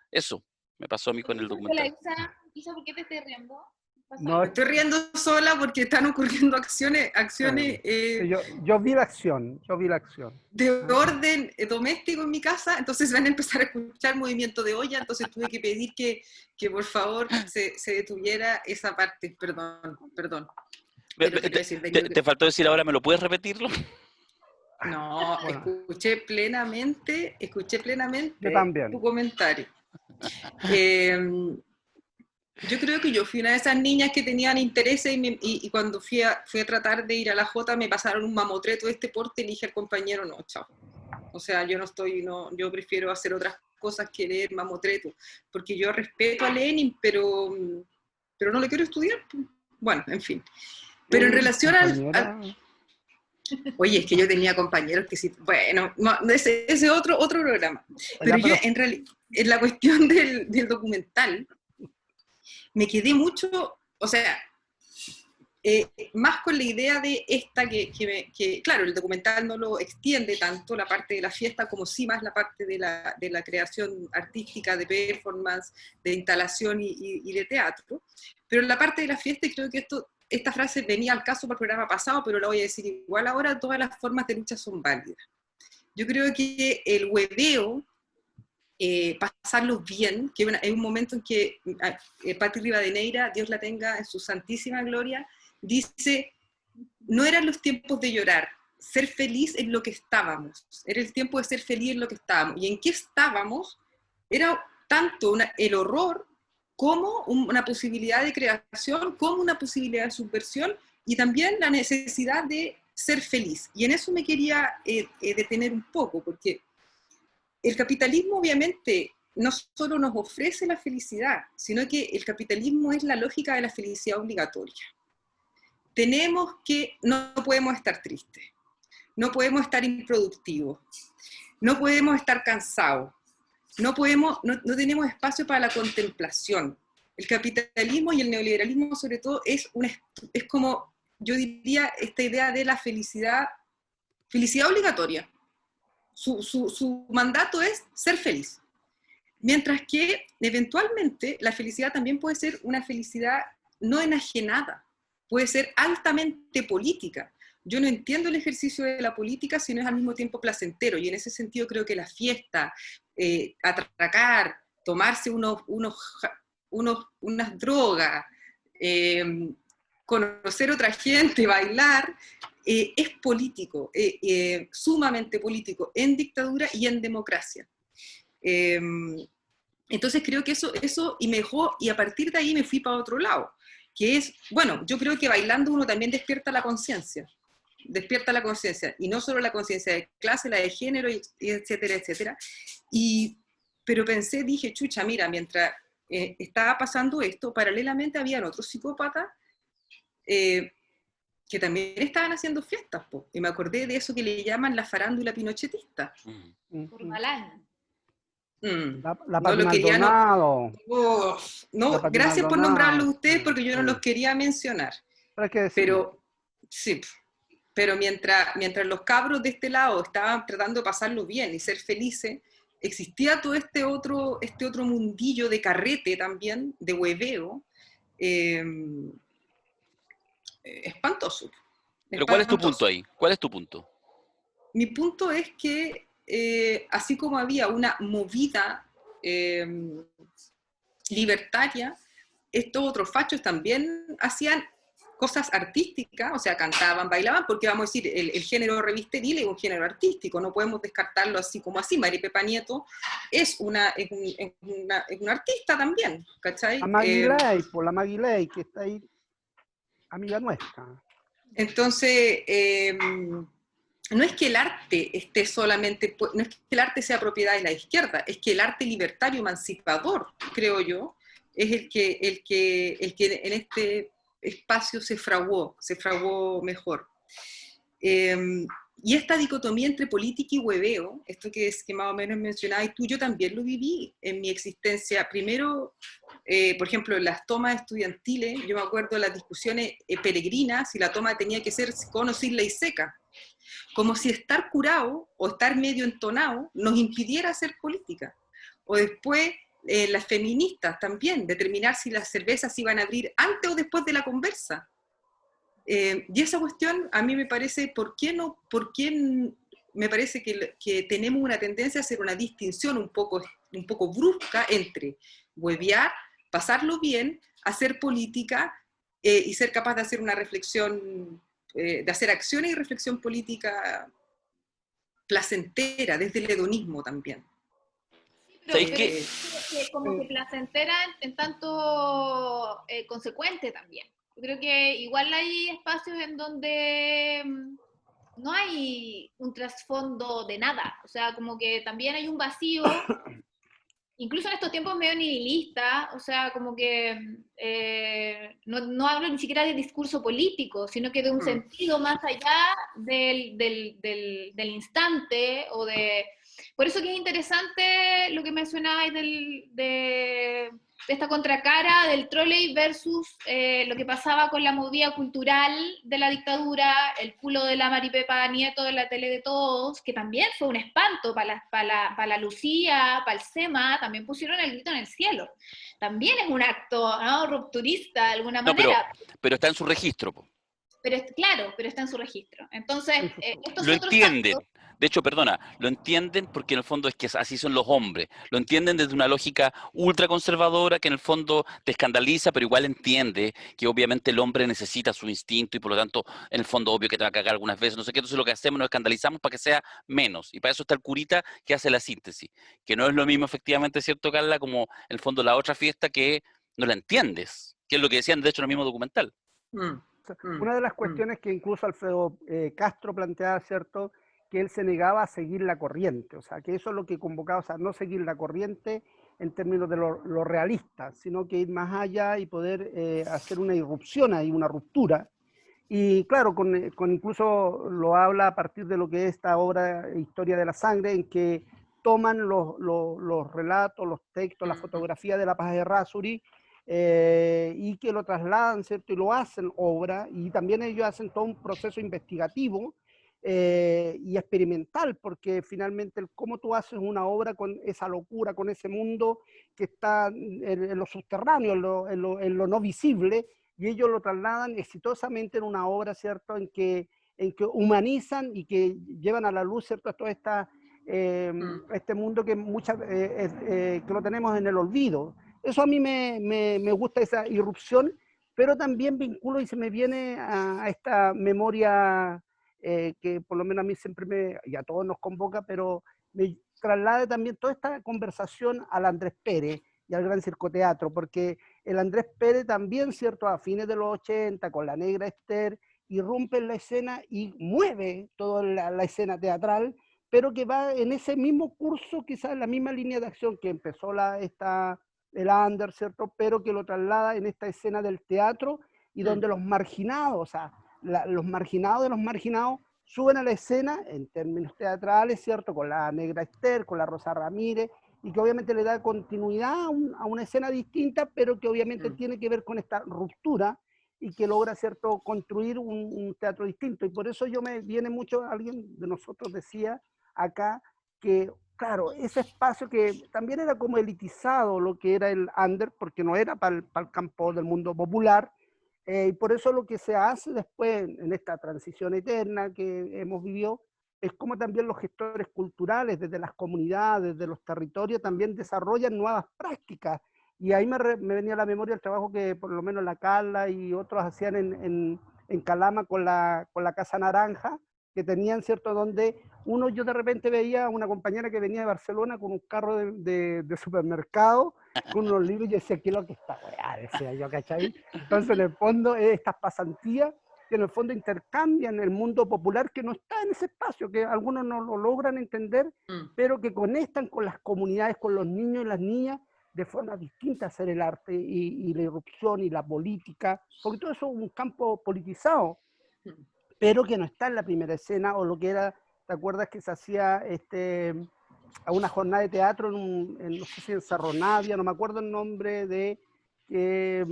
Eso me pasó a mí con el documental. Isa, ¿por qué te estás riendo? No, Estoy riendo sola porque están ocurriendo acciones yo vi la acción, de orden doméstico en mi casa, entonces van a empezar a escuchar movimiento de olla, entonces tuve que pedir que por favor se detuviera esa parte, perdón. ¿Te faltó decir ahora, me lo puedes repetirlo? No, bueno. Escuché plenamente tu comentario. Yo creo que yo fui una de esas niñas que tenían intereses y cuando fui a tratar de ir a la Jota me pasaron un mamotreto de este porte y le dije al compañero, no, chao. O sea, yo prefiero hacer otras cosas que leer mamotreto, porque yo respeto a Lenin, pero no le quiero estudiar. Bueno, en fin. Pero en relación Oye, es que yo tenía compañeros que sí, bueno, ese otro programa. Pero yo, en realidad, en la cuestión del documental, me quedé mucho, o sea, más con la idea de esta que, claro, el documental no lo extiende tanto la parte de la fiesta como sí más la parte de la creación artística, de performance, de instalación y de teatro, pero en la parte de la fiesta, y creo que esta frase venía al caso para el programa pasado, pero la voy a decir igual ahora, todas las formas de lucha son válidas. Yo creo que el hueveo, pasarlos bien, que es un momento en que Pati Rivadeneira, Dios la tenga en su santísima gloria, dice, no eran los tiempos de llorar, ser feliz en lo que estábamos, era el tiempo de ser feliz en lo que estábamos, y en qué estábamos era tanto el horror como una posibilidad de creación, como una posibilidad de subversión, y también la necesidad de ser feliz. Y en eso me quería detener un poco, porque el capitalismo obviamente no solo nos ofrece la felicidad, sino que el capitalismo es la lógica de la felicidad obligatoria. No podemos estar tristes, no podemos estar improductivos, no podemos estar cansados, no tenemos espacio para la contemplación. El capitalismo y el neoliberalismo sobre todo es como, yo diría, esta idea de la felicidad obligatoria. Su mandato es ser feliz. Mientras que eventualmente la felicidad también puede ser una felicidad no enajenada, puede ser altamente política. Yo no entiendo el ejercicio de la política si no es al mismo tiempo placentero, y en ese sentido creo que la fiesta, atracar, tomarse unas drogas, conocer otra gente, bailar, es político, sumamente político, en dictadura y en democracia. Entonces creo que eso y me dejó, y a partir de ahí me fui para otro lado, que es, bueno, yo creo que bailando uno también despierta la conciencia, y no solo la conciencia de clase, la de género, y etcétera, etcétera. Pero pensé, dije, chucha, mira, mientras estaba pasando esto, paralelamente habían otros psicópatas que también estaban haciendo fiestas, po. Y me acordé de eso que le llaman la farándula pinochetista. Corbalán. La No lo quería, Maldonado. no, La Pati gracias por Maldonado. nombrarlo ustedes, porque yo no los quería mencionar. Pero hay que decirlo. Pero, sí, pero mientras los cabros de este lado estaban tratando de pasarlo bien y ser felices, existía todo este otro mundillo de carrete también, de hueveo, espantoso. Pero ¿cuál es tu Espantoso. punto ahí? ¿Cuál es tu punto? Mi punto es que así como había una movida libertaria, estos otros fachos también hacían cosas artísticas, o sea, cantaban, bailaban, porque vamos a decir, el género revisteril es un género artístico, no podemos descartarlo así como así. Mari Pepa Nieto es una artista también, ¿cachai? La Maguiley, por la Maguiley, que está ahí, amiga nuestra. Entonces, no es que el arte esté solamente, no es que el arte sea propiedad de la izquierda, es que el arte libertario emancipador, creo yo, es el que en este espacio se fraguó mejor. Y esta dicotomía entre política y hueveo, esto que más o menos mencionabas tú, yo también lo viví en mi existencia. Primero, por ejemplo, en las tomas estudiantiles, yo me acuerdo de las discusiones peregrinas, si la toma tenía que ser con o sin ley seca, como si estar curado o estar medio entonado nos impidiera hacer política. O después, las feministas también, determinar si las cervezas iban a abrir antes o después de la conversa. Y esa cuestión a mí me parece, ¿por qué me parece que tenemos una tendencia a hacer una distinción un poco brusca entre huevear, pasarlo bien, hacer política y ser capaz de hacer una reflexión, de hacer acciones y reflexión política placentera, desde el hedonismo también? ¿Sabéis qué? Como que placentera en tanto consecuente también. Yo creo que igual hay espacios en donde no hay un trasfondo de nada, o sea, como que también hay un vacío, incluso en estos tiempos medio nihilista, o sea, como que no hablo ni siquiera de discurso político, sino que de un sentido más allá del instante, o de... Por eso que es interesante lo que mencionabais de esta contracara del trolley versus lo que pasaba con la movida cultural de la dictadura, el culo de la Mari Pepa Nieto de la tele de todos, que también fue un espanto para la Lucía, para el SEMA, también pusieron el grito en el cielo. También es un acto, ¿no?, rupturista de alguna manera. Pero está en su registro, po. Claro, pero está en su registro. Entonces, estos lo otros entienden. actos, De hecho, perdona, lo entienden porque en el fondo es que así son los hombres. Lo entienden desde una lógica ultraconservadora que en el fondo te escandaliza, pero igual entiende que obviamente el hombre necesita su instinto y por lo tanto, en el fondo, obvio que te va a cagar algunas veces, no sé qué. Entonces lo que hacemos, nos escandalizamos para que sea menos. Y para eso está el curita que hace la síntesis. Que no es lo mismo, efectivamente, ¿cierto, Carla? Como en el fondo la otra fiesta que no la entiendes. Que es lo que decían, de hecho, en el mismo documental. Una de las cuestiones que incluso Alfredo Castro planteaba, ¿cierto?, que él se negaba a seguir la corriente, o sea, que eso es lo que convocaba, o sea, no seguir la corriente en términos de lo realista, sino que ir más allá y poder hacer una irrupción ahí, una ruptura. Y claro, con incluso lo habla a partir de lo que es esta obra Historia de la Sangre, en que toman los relatos, los textos, la fotografía de la Paz de Errázuriz, y que lo trasladan, ¿cierto?, y lo hacen obra, y también ellos hacen todo un proceso investigativo y experimental, porque finalmente cómo tú haces una obra con esa locura, con ese mundo que está en lo subterráneo, en lo no visible, y ellos lo trasladan exitosamente en una obra, ¿cierto?, en que humanizan y que llevan a la luz, ¿cierto?, toda esta, este mundo que, que lo tenemos en el olvido. Eso a mí me gusta, esa irrupción, pero también vinculo y se me viene a esta memoria que por lo menos a mí siempre y a todos nos convoca, pero me traslada también toda esta conversación al Andrés Pérez y al Gran Circoteatro, porque el Andrés Pérez también, ¿cierto?, a fines de los 80, con La Negra Esther, irrumpe en la escena y mueve toda la escena teatral, pero que va en ese mismo curso, quizás en la misma línea de acción que empezó el Under, ¿cierto?, pero que lo traslada en esta escena del teatro y donde los marginados, o sea, los marginados de los marginados suben a la escena en términos teatrales, ¿cierto?, con La Negra Esther, con la Rosa Ramírez, y que obviamente le da continuidad a una escena distinta, pero que obviamente tiene que ver con esta ruptura y que logra, ¿cierto?, construir un teatro distinto. Y por eso viene mucho, alguien de nosotros decía acá, que claro, ese espacio que también era como elitizado lo que era el under, porque no era para el campo del mundo popular, y por eso lo que se hace después en esta transición eterna que hemos vivido, es como también los gestores culturales desde las comunidades, desde los territorios, también desarrollan nuevas prácticas. Y ahí me venía a la memoria el trabajo que por lo menos la Carla y otros hacían en Calama con la Casa Naranja, que tenían, ¿cierto?, donde yo de repente veía a una compañera que venía de Barcelona con un carro de supermercado, con unos libros, y yo decía, ¿qué es lo que está, weá? Decía yo, ¿cachai? Entonces, en el fondo, estas pasantías que en el fondo intercambian el mundo popular que no está en ese espacio, que algunos no lo logran entender, pero que conectan con las comunidades, con los niños y las niñas, de forma distinta a hacer el arte y la irrupción y la política, porque todo eso es un campo politizado, pero que no está en la primera escena, o lo que era, ¿te acuerdas que se hacía a una jornada de teatro no sé si en Cerro Navia, no me acuerdo el nombre que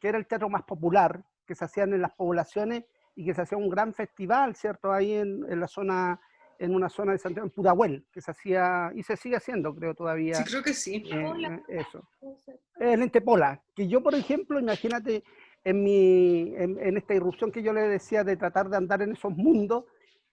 era el teatro más popular, que se hacían en las poblaciones y que se hacía un gran festival, ¿cierto? Ahí en una zona de Santiago, en Pudahuel, que se hacía, y se sigue haciendo, creo, todavía. Sí, creo que sí. Eso. En Entepola, que yo, por ejemplo, imagínate, en esta irrupción que yo le decía de tratar de andar en esos mundos,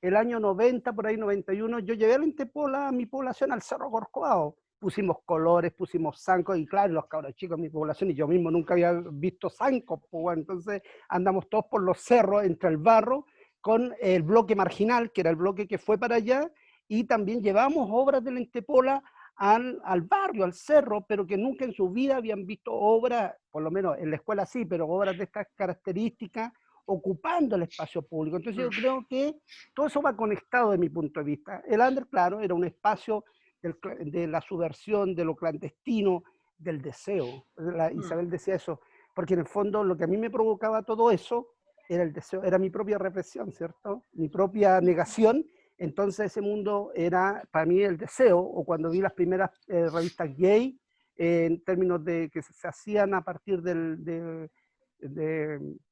el año 90, por ahí 91, yo llevé a Entepola, a mi población, al Cerro Corcovado. Pusimos colores, pusimos zancos, y claro, los cabros chicos de mi población, y yo mismo nunca había visto zancos, pues, entonces andamos todos por los cerros, entre el barro, con el bloque marginal, que era el bloque que fue para allá, y también llevamos obras de Entepola al barrio, al cerro, pero que nunca en su vida habían visto obras, por lo menos en la escuela sí, pero obras de estas características, ocupando el espacio público. Entonces yo creo que todo eso va conectado de mi punto de vista. El under, claro, era un espacio de la subversión, de lo clandestino, del deseo. Isabel decía eso, porque en el fondo lo que a mí me provocaba todo eso era el deseo, era mi propia represión, ¿cierto? Mi propia negación. Entonces ese mundo era para mí el deseo, o cuando vi las primeras revistas gay, en términos de que se hacían a partir de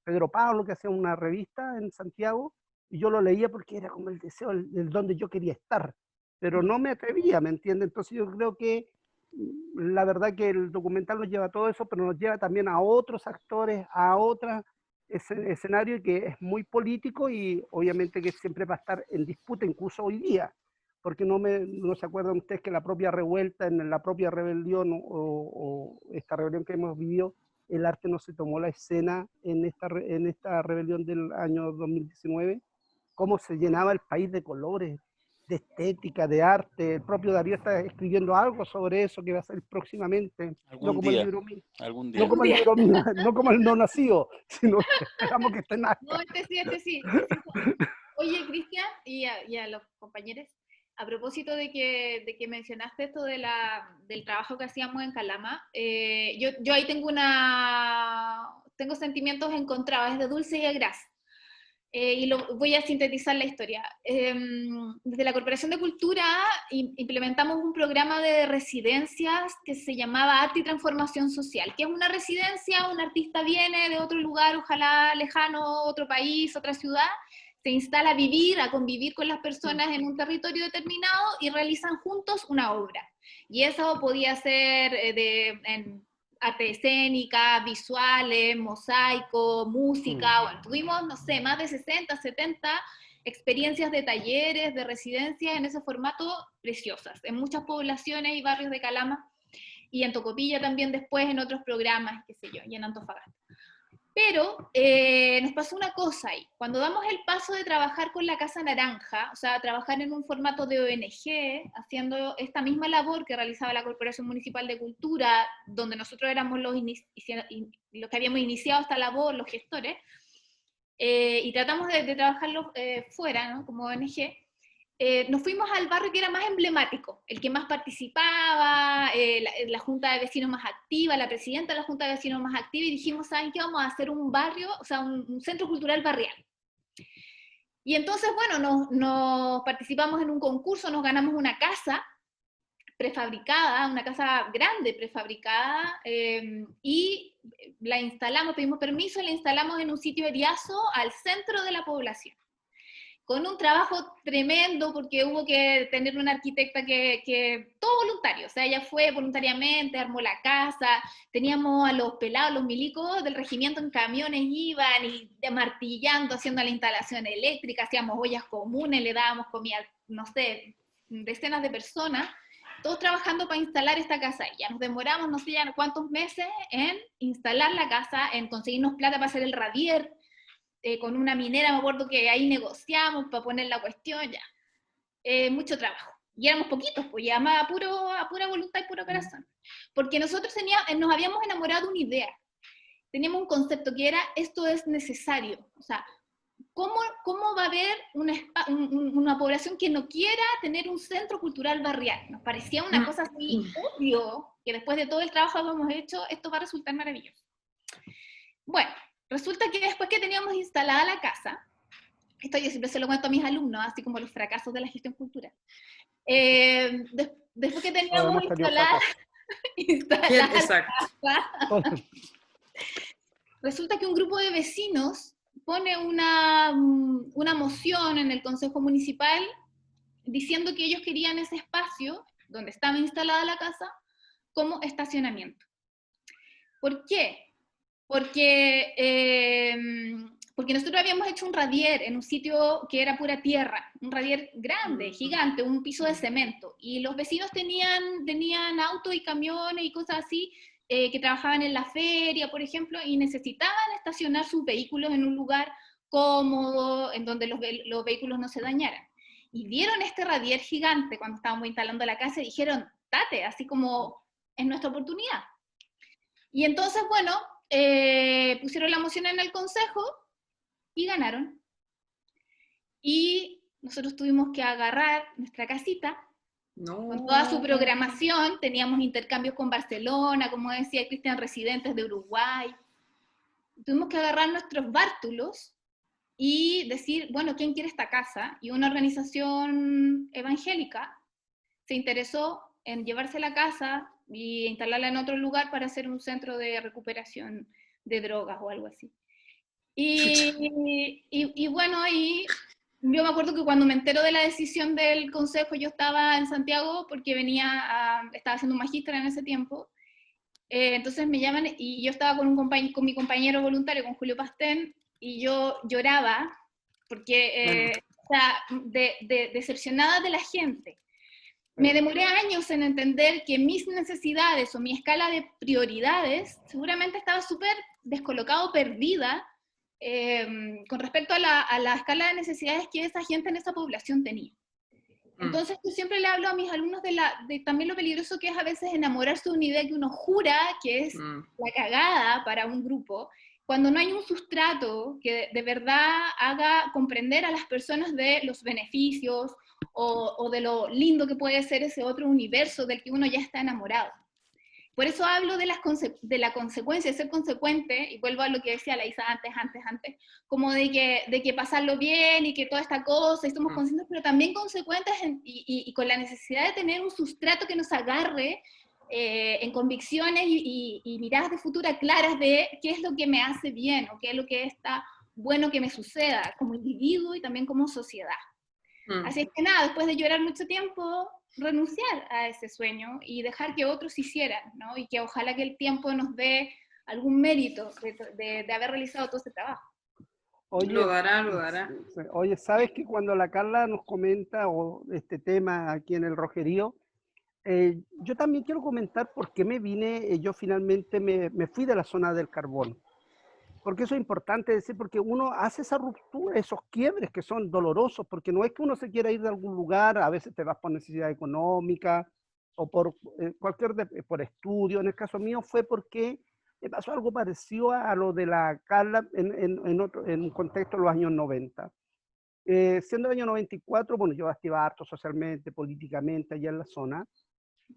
Pedro Pablo, que hacía una revista en Santiago, y yo lo leía porque era como el deseo, el donde yo quería estar, pero no me atrevía, ¿me entiendes? Entonces yo creo que la verdad que el documental nos lleva a todo eso, pero nos lleva también a otros actores, a otros escenario que es muy político y obviamente que siempre va a estar en disputa, incluso hoy día, porque no se acuerdan ustedes que la propia revuelta, en la propia rebelión o esta rebelión que hemos vivido, el arte no se tomó la escena en esta rebelión del año 2019, cómo se llenaba el país de colores, de estética, de arte. El propio Darío está escribiendo algo sobre eso que va a salir próximamente. Algún No como día, el libro mío. algún día. No como el libro mío, no como el no nacido, sino que esperamos que estén acá. No, este sí. Oye, Cristian, y a los compañeros, a propósito de que mencionaste esto del trabajo que hacíamos en Calama, yo ahí tengo sentimientos encontrados, es de dulce y de gras. Y voy a sintetizar la historia. Desde la Corporación de Cultura implementamos un programa de residencias que se llamaba Arte y Transformación Social, que es una residencia, un artista viene de otro lugar, ojalá lejano, otro país, otra ciudad, se instala a vivir, a convivir con las personas en un territorio determinado y realizan juntos una obra. Y eso podía ser en arte escénica, visuales, mosaico, música. Bueno, tuvimos, no sé, más de 60, 70 experiencias de talleres, de residencias en ese formato preciosas, en muchas poblaciones y barrios de Calama, y en Tocopilla también después en otros programas, qué sé yo, y en Antofagasta. Pero nos pasó una cosa ahí, cuando damos el paso de trabajar con la Casa Naranja, o sea, trabajar en un formato de ONG, haciendo esta misma labor que realizaba la Corporación Municipal de Cultura, donde nosotros éramos los que habíamos iniciado esta labor, los gestores, y tratamos de trabajarlo fuera, ¿no? Como ONG, nos fuimos al barrio que era más emblemático, el que más participaba, la junta de vecinos más activa, la presidenta de la junta de vecinos más activa, y dijimos, ¿saben qué? Vamos a hacer un barrio, o sea, un centro cultural barrial. Y entonces, bueno, nos participamos en un concurso, nos ganamos una casa prefabricada, una casa grande prefabricada, y la instalamos, pedimos permiso, la instalamos en un sitio eriazo al centro de la población, con un trabajo tremendo, porque hubo que tener una arquitecta que todo voluntario, o sea, ella fue voluntariamente, armó la casa, teníamos a los pelados, los milicos del regimiento en camiones, iban y martillando, haciendo la instalación eléctrica, hacíamos ollas comunes, le dábamos comida, no sé, decenas de personas, todos trabajando para instalar esta casa, y ya nos demoramos no sé ya cuántos meses en instalar la casa, en conseguirnos plata para hacer el radier, con una minera, me acuerdo que ahí negociamos para poner la cuestión, ya. Mucho trabajo. Y éramos poquitos, pues ya más a pura voluntad y puro corazón. Porque nosotros nos habíamos enamorado de una idea. Teníamos un concepto que era, esto es necesario. O sea, ¿cómo va a haber una población que no quiera tener un centro cultural barrial? Nos parecía una cosa así obvio, que después de todo el trabajo que hemos hecho, esto va a resultar maravilloso. Bueno, resulta que después que teníamos instalada la casa, esto yo siempre se lo cuento a mis alumnos, así como los fracasos de la gestión cultural. Después que teníamos instalada la casa, resulta que un grupo de vecinos pone una moción en el Consejo Municipal diciendo que ellos querían ese espacio donde estaba instalada la casa como estacionamiento. ¿Por qué? Porque nosotros habíamos hecho un radier en un sitio que era pura tierra, un radier grande, gigante, un piso de cemento, y los vecinos tenían autos y camiones y cosas así, que trabajaban en la feria, por ejemplo, y necesitaban estacionar sus vehículos en un lugar cómodo, en donde los vehículos no se dañaran. Y vieron este radier gigante cuando estábamos instalando la casa y dijeron, date, así como es nuestra oportunidad. Y entonces, bueno, pusieron la moción en el consejo y ganaron. Y nosotros tuvimos que agarrar nuestra casita, con toda su programación, teníamos intercambios con Barcelona, como decía Cristian, residentes de Uruguay. Tuvimos que agarrar nuestros bártulos y decir, bueno, ¿quién quiere esta casa? Y una organización evangélica se interesó en llevarse la casa y instalarla en otro lugar para hacer un centro de recuperación de drogas o algo así. Y bueno, y yo me acuerdo que cuando me entero de la decisión del consejo, yo estaba en Santiago porque estaba haciendo un magíster en ese tiempo, entonces me llaman y yo estaba con mi compañero voluntario, con Julio Pastén, y yo lloraba porque, o sea, decepcionada de la gente. Me demoré años en entender que mis necesidades o mi escala de prioridades seguramente estaba súper descolocado, perdida, con respecto a la escala de necesidades que esa gente en esa población tenía. Entonces yo siempre le hablo a mis alumnos de también lo peligroso que es a veces enamorarse de una idea que uno jura que es la cagada para un grupo, cuando no hay un sustrato que de verdad haga comprender a las personas de los beneficios o de lo lindo que puede ser ese otro universo del que uno ya está enamorado. Por eso hablo de la consecuencia, de ser consecuente, y vuelvo a lo que decía la Isa antes, como de que pasarlo bien y que toda esta cosa, y somos conscientes, pero también consecuentes y con la necesidad de tener un sustrato que nos agarre en convicciones y miradas de futuro claras de qué es lo que me hace bien, o qué es lo que está bueno que me suceda como individuo y también como sociedad. Así es que nada, después de llorar mucho tiempo, renunciar a ese sueño y dejar que otros hicieran, ¿no? Y que ojalá que el tiempo nos dé algún mérito de haber realizado todo ese trabajo. Oye, Lo dará, lo dará. Oye, ¿sabes que cuando la Carla nos comenta este tema aquí en el Rogerío, yo también quiero comentar por qué me vine, yo finalmente me fui de la zona del carbón? Porque eso es importante decir, porque uno hace esa ruptura, esos quiebres que son dolorosos, porque no es que uno se quiera ir de algún lugar, a veces te vas por necesidad económica o por por estudio. En el caso mío fue porque me pasó algo parecido a lo de la Carla en un contexto de los años 90. Siendo el año 94, bueno, yo activaba harto socialmente, políticamente allá en la zona,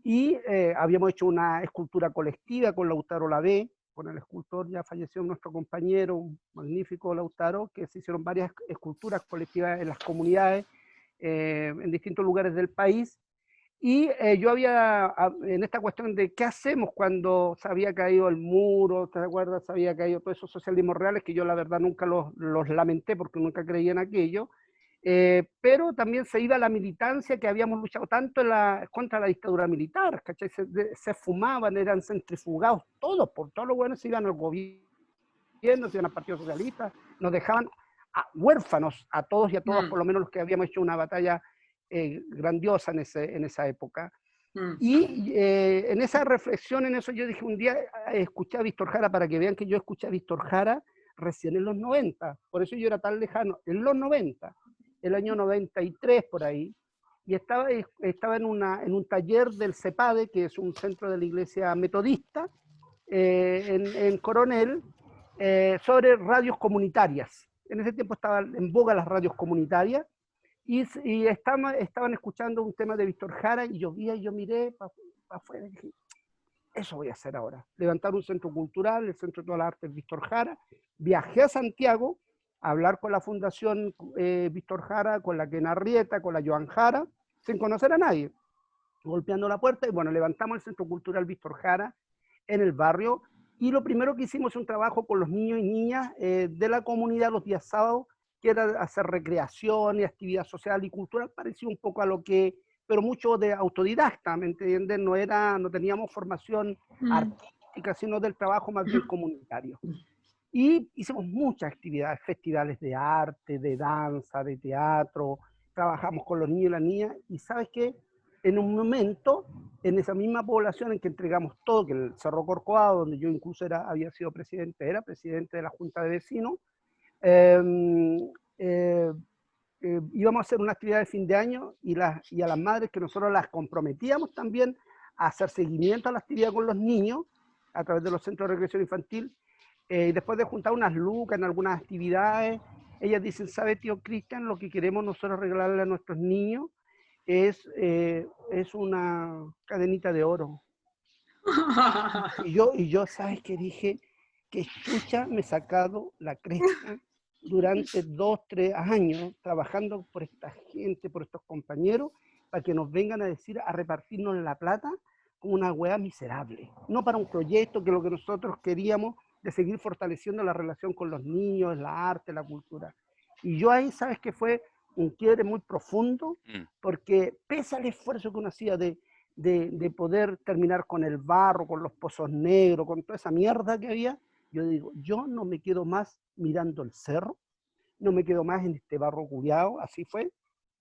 y habíamos hecho una escultura colectiva con Lautaro Lavé, con el escultor, ya falleció nuestro compañero, un magnífico Lautaro, que se hicieron varias esculturas colectivas en las comunidades, en distintos lugares del país. Y yo había, en esta cuestión de qué hacemos cuando se había caído el muro, ¿te acuerdas? Se había caído todos esos socialismos reales, que yo la verdad nunca los lamenté porque nunca creí en aquello. Pero también se iba la militancia que habíamos luchado tanto contra la dictadura militar, ¿cachai? Se fumaban, eran centrifugados, todos, por todos los buenos se iban al gobierno, se iban al Partido Socialista, nos dejaban huérfanos a todos y a todas, por lo menos los que habíamos hecho una batalla grandiosa en esa época. Y en esa reflexión, en eso yo dije, un día escuché a Víctor Jara, para que vean que yo escuché a Víctor Jara recién en los 90, por eso yo era tan lejano, en los 90, el año 93 por ahí, y estaba en un taller del CEPADE, que es un centro de la iglesia metodista, en Coronel, sobre radios comunitarias. En ese tiempo estaban en boga las radios comunitarias, y estaban escuchando un tema de Víctor Jara, y yo miré para afuera y dije, eso voy a hacer ahora, levantar un centro cultural, el Centro de todas las Artes Víctor Jara. Viajé a Santiago a hablar con la Fundación Víctor Jara, con la Kena Arrieta, con la Joan Jara, sin conocer a nadie, golpeando la puerta, y bueno, levantamos el Centro Cultural Víctor Jara en el barrio, y lo primero que hicimos un trabajo con los niños y niñas de la comunidad los días sábados, que era hacer recreación y actividad social y cultural, parecía un poco a lo que, pero mucho de autodidacta, ¿me entiendes? No teníamos formación artística, sino del trabajo más bien comunitario. Y hicimos muchas actividades, festivales de arte, de danza, de teatro, trabajamos con los niños y las niñas, y ¿sabes qué? En un momento, en esa misma población en que entregamos todo, que el Cerro Corcovado, donde yo incluso había sido presidente, era presidente de la Junta de Vecinos, íbamos a hacer una actividad de fin de año, y a las madres que nosotros las comprometíamos también a hacer seguimiento a la actividad con los niños a través de los centros de recreación infantil. Después de juntar unas lucas en algunas actividades, ellas dicen, ¿sabe, tío Cristian? Lo que queremos nosotros regalarle a nuestros niños es una cadenita de oro. Y yo, ¿sabes qué dije? Que chucha me he sacado la cresta durante 2, 3 años trabajando por esta gente, por estos compañeros, para que nos vengan a decir, a repartirnos la plata como una hueá miserable. No para un proyecto que lo que nosotros queríamos de seguir fortaleciendo la relación con los niños, la arte, la cultura. Y yo ahí, ¿sabes qué? Fue un quiebre muy profundo, porque pese al esfuerzo que uno hacía de poder terminar con el barro, con los pozos negros, con toda esa mierda que había, yo digo, yo no me quedo más mirando el cerro, no me quedo más en este barro culiao, así fue.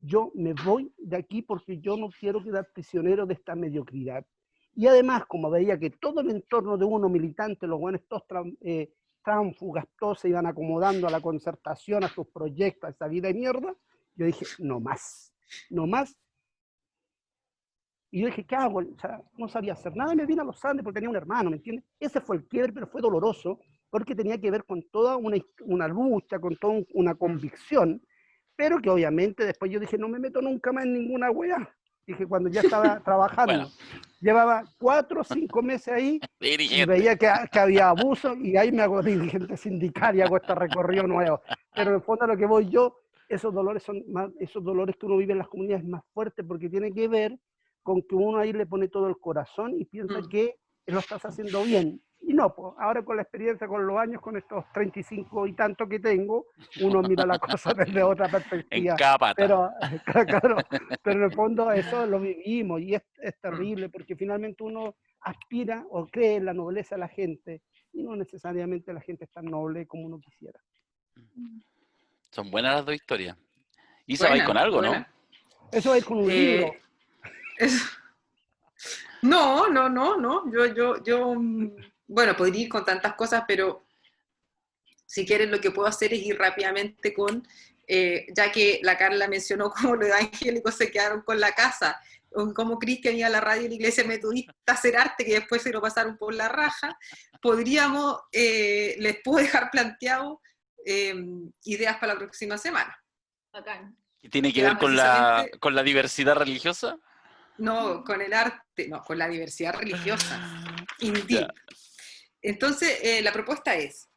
Yo me voy de aquí porque yo no quiero quedar prisionero de esta mediocridad. Y además, como veía que todo el entorno de uno militante, los buenos, todos tránsfugas, todos se iban acomodando a la concertación, a sus proyectos, a esa vida de mierda, yo dije, no más, no más. Y yo dije, ¿qué hago? O sea, no sabía hacer nada, y me vine a los Andes porque tenía un hermano, ¿me entiendes? Ese fue el quiebre, pero fue doloroso, porque tenía que ver con toda una lucha, con toda una convicción, pero que obviamente después yo dije, no me meto nunca más en ninguna weá. Dije, cuando ya estaba trabajando, bueno, llevaba 4 o 5 meses ahí, y veía que había abuso, y ahí me hago dirigente sindical y hago este recorrido nuevo. Pero en el fondo a lo que voy yo, esos dolores que uno vive en las comunidades es más fuertes, porque tiene que ver con que uno ahí le pone todo el corazón y piensa que lo estás haciendo bien. Y no, pues ahora con la experiencia, con los años, con estos 35 y tanto que tengo, uno mira la cosa desde otra En perspectiva. cada pata. Pero, claro, pero en el fondo eso lo vivimos y es terrible porque finalmente uno aspira o cree en la nobleza de la gente y no necesariamente la gente es tan noble como uno quisiera. Son buenas las dos historias. Isa, vais con Buena, algo, ¿no? buena. Eso va a ir con un libro. Eso- No, no, no, no. Bueno, podría ir con tantas cosas, pero si quieres lo que puedo hacer es ir rápidamente con, ya que la Carla mencionó cómo los evangélicos se quedaron con la casa, o cómo Cristian iba a la radio de la iglesia metodista a hacer arte, que después se lo pasaron por la raja, les puedo dejar planteado ideas para la próxima semana. Bacán. ¿Y tiene que Que ver van precisamente, con la diversidad religiosa? no con el arte, no, con la diversidad religiosa, indeed. Ya. Entonces, la propuesta es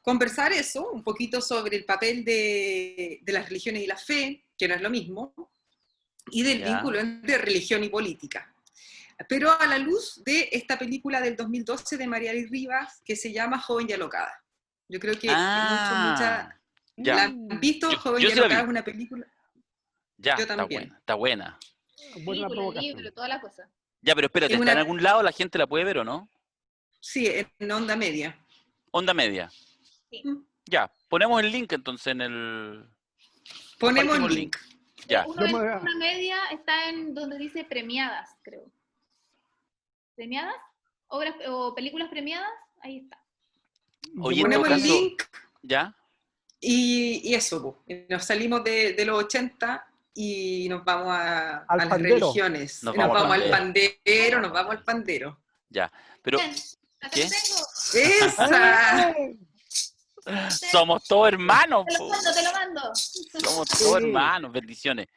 conversar eso, un poquito sobre el papel de las religiones y la fe, que no es lo mismo, y del Ya. vínculo entre religión y política. Pero a la luz de esta película del 2012 de Mariali Rivas, que se llama Joven y Alocada. Yo creo que muchas Ya. la han visto. Joven Yo y sí la Alocada vi. es una película. Ya, Yo está también. buena, está buena. Buena Película, provocación. libro, toda la cosa. Ya, pero espérate, Es ¿está en una, algún lado? ¿La gente la puede ver o no? sí, en onda media. Onda media. Sí. Ya, ponemos el link entonces en el... Ponemos el compartimos link. Ya. Uno Yo en me voy a- una media está en donde dice premiadas, creo. ¿Premiadas? ¿Obras o películas premiadas? Ahí está. Oye, en todo Ponemos el caso, link ¿ya? y eso, po. Nos salimos de los 80 y nos vamos a las pandero. religiones. Nos Nos vamos al vamos al pandero. pandero, nos vamos al pandero. Ya. Pero, Bien, acá ¿qué? lo tengo. ¡Esa! Somos todos hermanos, Te lo po. mando, te lo mando. Somos Sí. todos hermanos, bendiciones.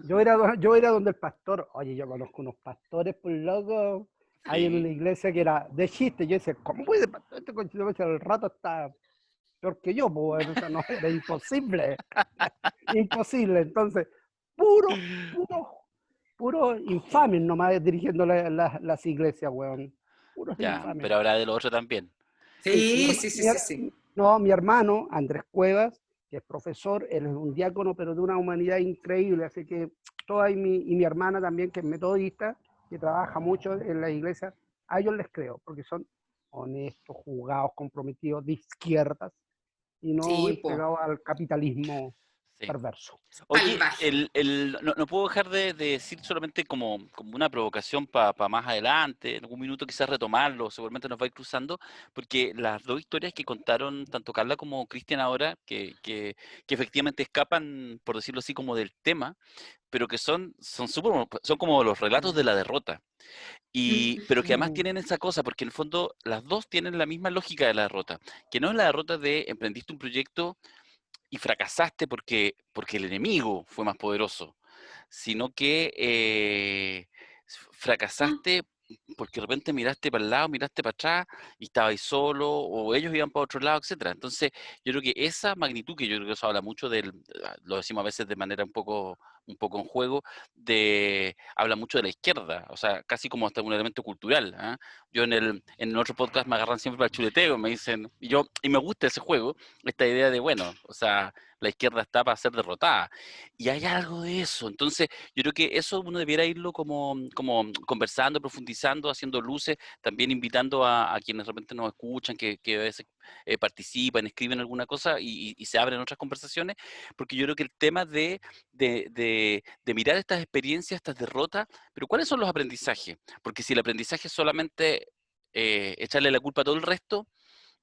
Yo era donde el pastor, oye, yo conozco unos pastores por loco, ahí en una Sí. iglesia que era de chiste. Yo decía, ¿cómo puede pastor? Este conchito al rato está peor que yo, pues, o sea, no, era imposible. Imposible. Entonces, puro infames nomás dirigiendo las iglesias, weón. Puros Ya, infames. pero habrá de lo otro también. Sí, Sí. No, mi hermano, Andrés Cuevas, que es profesor, él es un diácono, pero de una humanidad increíble, así que y mi hermana también, que es metodista, que trabaja mucho en la iglesia, a ellos les creo, porque son honestos, jugados, comprometidos, de izquierdas, y no Sí, po. entregados al capitalismo Sí. perverso. Oye, Salvaje. no puedo dejar de decir solamente como una provocación para más adelante, en algún minuto quizás retomarlo, seguramente nos va a ir cruzando, porque las dos historias que contaron tanto Carla como Cristian ahora, que efectivamente escapan, por decirlo así, como del tema, pero que son como los relatos de la derrota. Pero que además tienen esa cosa, porque en el fondo las dos tienen la misma lógica de la derrota, que no es la derrota de emprendiste un proyecto y fracasaste porque el enemigo fue más poderoso, sino que fracasaste porque de repente miraste para el lado, miraste para atrás y estabais solo, o ellos iban para otro lado, etcétera. Entonces, yo creo que esa magnitud, que yo creo que eso habla mucho lo decimos a veces de manera un poco en juego, habla mucho de la izquierda, o sea, casi como hasta un elemento cultural. ¿Ah? Yo en otro podcast me agarran siempre para el chuleteo, me dicen, y me gusta ese juego, esta idea de, bueno, o sea, la izquierda está para ser derrotada. Y hay algo de eso. Entonces, yo creo que eso uno debiera irlo como conversando, profundizando, haciendo luces, también invitando a quienes de repente nos escuchan, que a veces participan, escriben alguna cosa y se abren otras conversaciones, porque yo creo que el tema de mirar estas experiencias, estas derrotas, pero ¿cuáles son los aprendizajes? Porque si el aprendizaje es solamente echarle la culpa a todo el resto,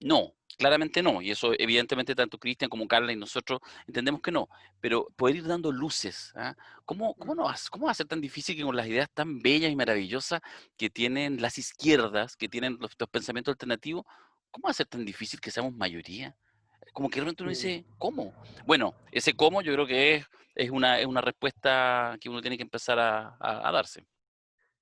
no, claramente no, y eso evidentemente tanto Cristian como Carla y nosotros entendemos que no, pero poder ir dando luces. ¿Ah? ¿Cómo va a ser tan difícil que con las ideas tan bellas y maravillosas que tienen las izquierdas, que tienen los pensamientos alternativos, cómo va a ser tan difícil que seamos mayoría? Como que realmente uno dice, ¿cómo? Bueno, ese cómo yo creo que es una respuesta que uno tiene que empezar a darse.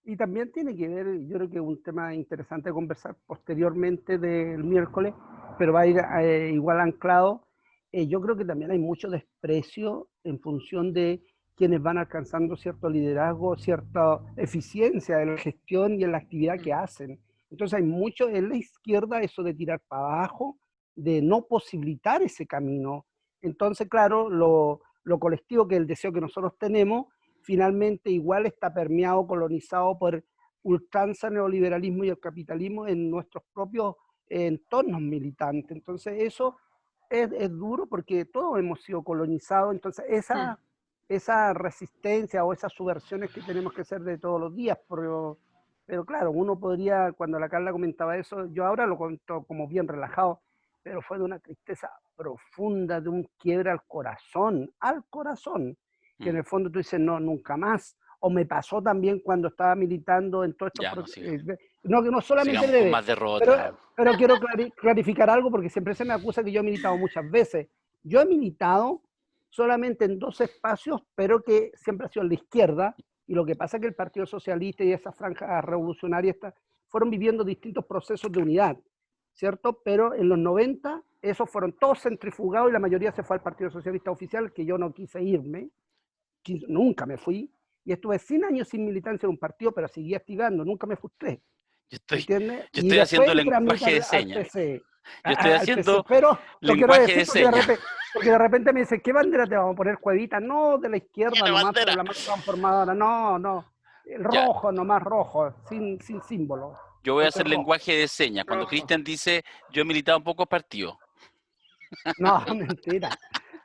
Y también tiene que ver, yo creo que es un tema interesante de conversar posteriormente del miércoles, pero va a ir igual anclado. Yo creo que también hay mucho desprecio en función de quienes van alcanzando cierto liderazgo, cierta eficiencia en la gestión y en la actividad que hacen. Entonces hay mucho en la izquierda eso de tirar para abajo, de no posibilitar ese camino. Entonces, claro, lo colectivo, que es el deseo que nosotros tenemos, finalmente igual está permeado, colonizado por ultranza, neoliberalismo y el capitalismo en nuestros propios entornos militantes. Entonces eso es duro porque todos hemos sido colonizados, entonces esa resistencia o esas subversiones que tenemos que hacer de todos los días, pero claro, uno podría, cuando la Carla comentaba eso, yo ahora lo cuento como bien relajado, pero fue de una tristeza profunda, de un quiebre al corazón, que en el fondo tú dices, no, nunca más. O me pasó también cuando estaba militando en todos estos Ya, no, procesos. No solamente sigamos con breve, más derrotas. pero quiero clarificar algo porque siempre se me acusa que yo he militado muchas veces. Yo he militado solamente en 2 espacios, pero que siempre ha sido en la izquierda, y lo que pasa es que el Partido Socialista y esas franjas revolucionarias fueron viviendo distintos procesos de unidad, ¿cierto? Pero en los 90 esos fueron todos centrifugados y la mayoría se fue al Partido Socialista oficial, que yo no quise irme, nunca me fui, y estuve 100 años sin militancia en un partido, pero seguía activando, nunca me frustré. Yo ¿Entiendes? estoy Y después haciendo entré a lenguaje de militar al señas. PC. Yo estoy Al PC, haciendo pero lo quiero lenguaje de decir señas. porque de repente me dicen, ¿qué bandera te vamos a poner, Cuevita? No, de la izquierda Tiene nomás, bandera. pero la más transformadora. No. El Ya. rojo, nomás rojo, sin símbolo. Yo voy a Entonces, hacer rojo. lenguaje de señas. Cuando Rojo. Cristian dice, yo he militado en pocos partidos. No, mentira.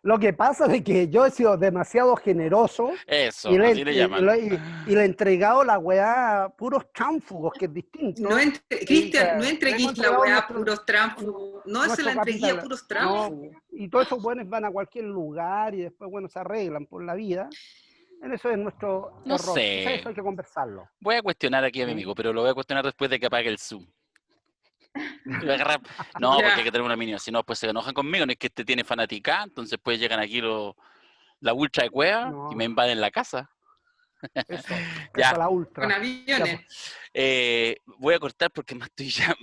Lo que pasa es que yo he sido demasiado generoso Eso, y así le llaman. le he entregado la weá a puros tránfugos, que es distinto. Cristian, no Le hemos entreguís la entregado weá a nuestro- puros tránsfugos. No se nuestro la entregué a capital. puros No, tránsfugos. y todos esos buenos van a cualquier lugar y después, bueno, se arreglan por la vida. En eso es nuestro No error. sé. Quizás eso hay que conversarlo. Voy a cuestionar aquí a mi amigo, pero lo voy a cuestionar después de que apague el Zoom. Te voy a agarrar- No, Ya. porque hay que tener una mínima. Si no, pues se enojan conmigo. No es que este tiene fanática. Entonces, pues llegan aquí la ultra de cueva No. y me invaden la casa. Eso, Ya. eso a la Con ultra. aviones. Voy a cortar porque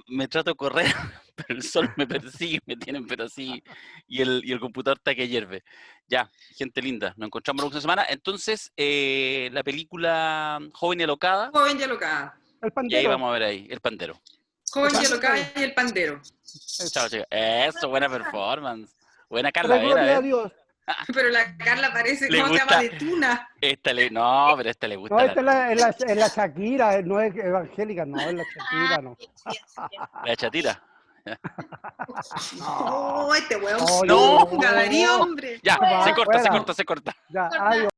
me trato de correr, pero el sol me persigue, me tienen, pero así, y el computador está que hierve. Ya, gente linda, nos encontramos la próxima semana. Entonces, la película Joven y Alocada, Joven y alocada. El y ahí pandero. vamos a ver ahí, el pandero. Joven y Pandero. alocada y el pandero. Chao, chicas. Eso, buena performance. Buena Carla, Pero gloria a ¿eh? Dios. Pero la Carla parece, Le ¿cómo se gusta- llama? De tuna. No, pero a esta le gusta No, esta es la Shakira, no es evangélica, no, es la Shakira, no. la chatira. No, este weón. Oye, No. Darío, hombre. Ya, Va, se corta, se fuera. corta, se corta. Ya, adiós.